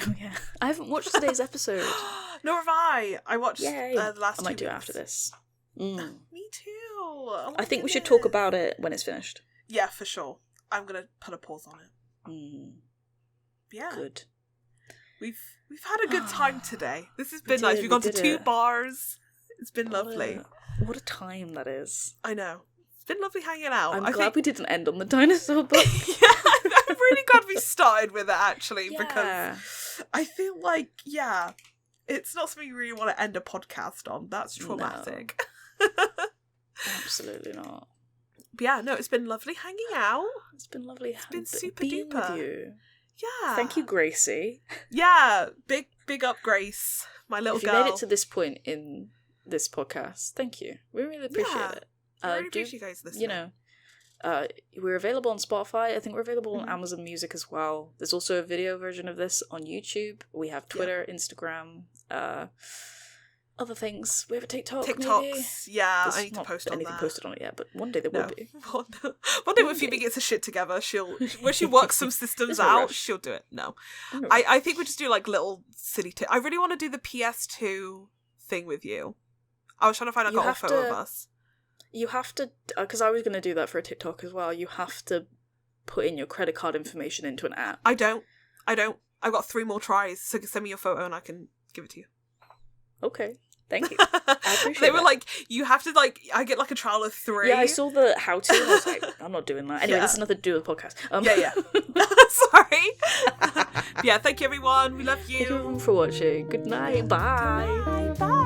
Oh, yeah. I haven't watched today's episode. Nor have I. I watched the last 2 I might do it weeks. after this. Me too. Oh, I think we should talk about it when it's finished. Yeah, for sure. I'm going to put a pause on it. Yeah. Good. We've had a good time today. This has been nice. We've gone to 2 bars. It's been lovely. What a time that is. I know. It's been lovely hanging out. I'm glad we didn't end on the dinosaur book. Yeah, I'm really glad we started with it, actually, because I feel like, it's not something you really want to end a podcast on. That's traumatic. No. Absolutely not. But yeah, no, it's been lovely hanging out. It's been lovely. It's been super being duper. With you. Yeah. Thank you, Gracie. Yeah, big up, Grace, my little girl. If you made it to this point in this podcast, thank you. We really appreciate it. I really appreciate you guys listening. You know, We're available on Spotify. I think we're available on Amazon Music as well. There's also a video version of this on YouTube. We have Twitter, Instagram, other things. We have a TikTok. TikToks, maybe. yeah. There's I need to post on anything that. posted on it yet, but one day there will be. One day when Phoebe gets her shit together, when she works some systems out, she'll do it. No. I think we just do like little silly I really want to do the PS2 thing with you. I was trying to find a photo of us. You have to, because I was going to do that for a TikTok as well. You have to put in your credit card information into an app. I don't. I've got 3 more tries, so send me your photo and I can give it to you. Okay. Thank you. I appreciate They were like, you have to I get like a trial of 3. Yeah, I saw the how-to and I was like, I'm not doing that. Anyway, this has nothing to do with the podcast. Yeah. Sorry. Yeah, thank you everyone. We love you. Thank you everyone for watching. Good night. Bye. Bye.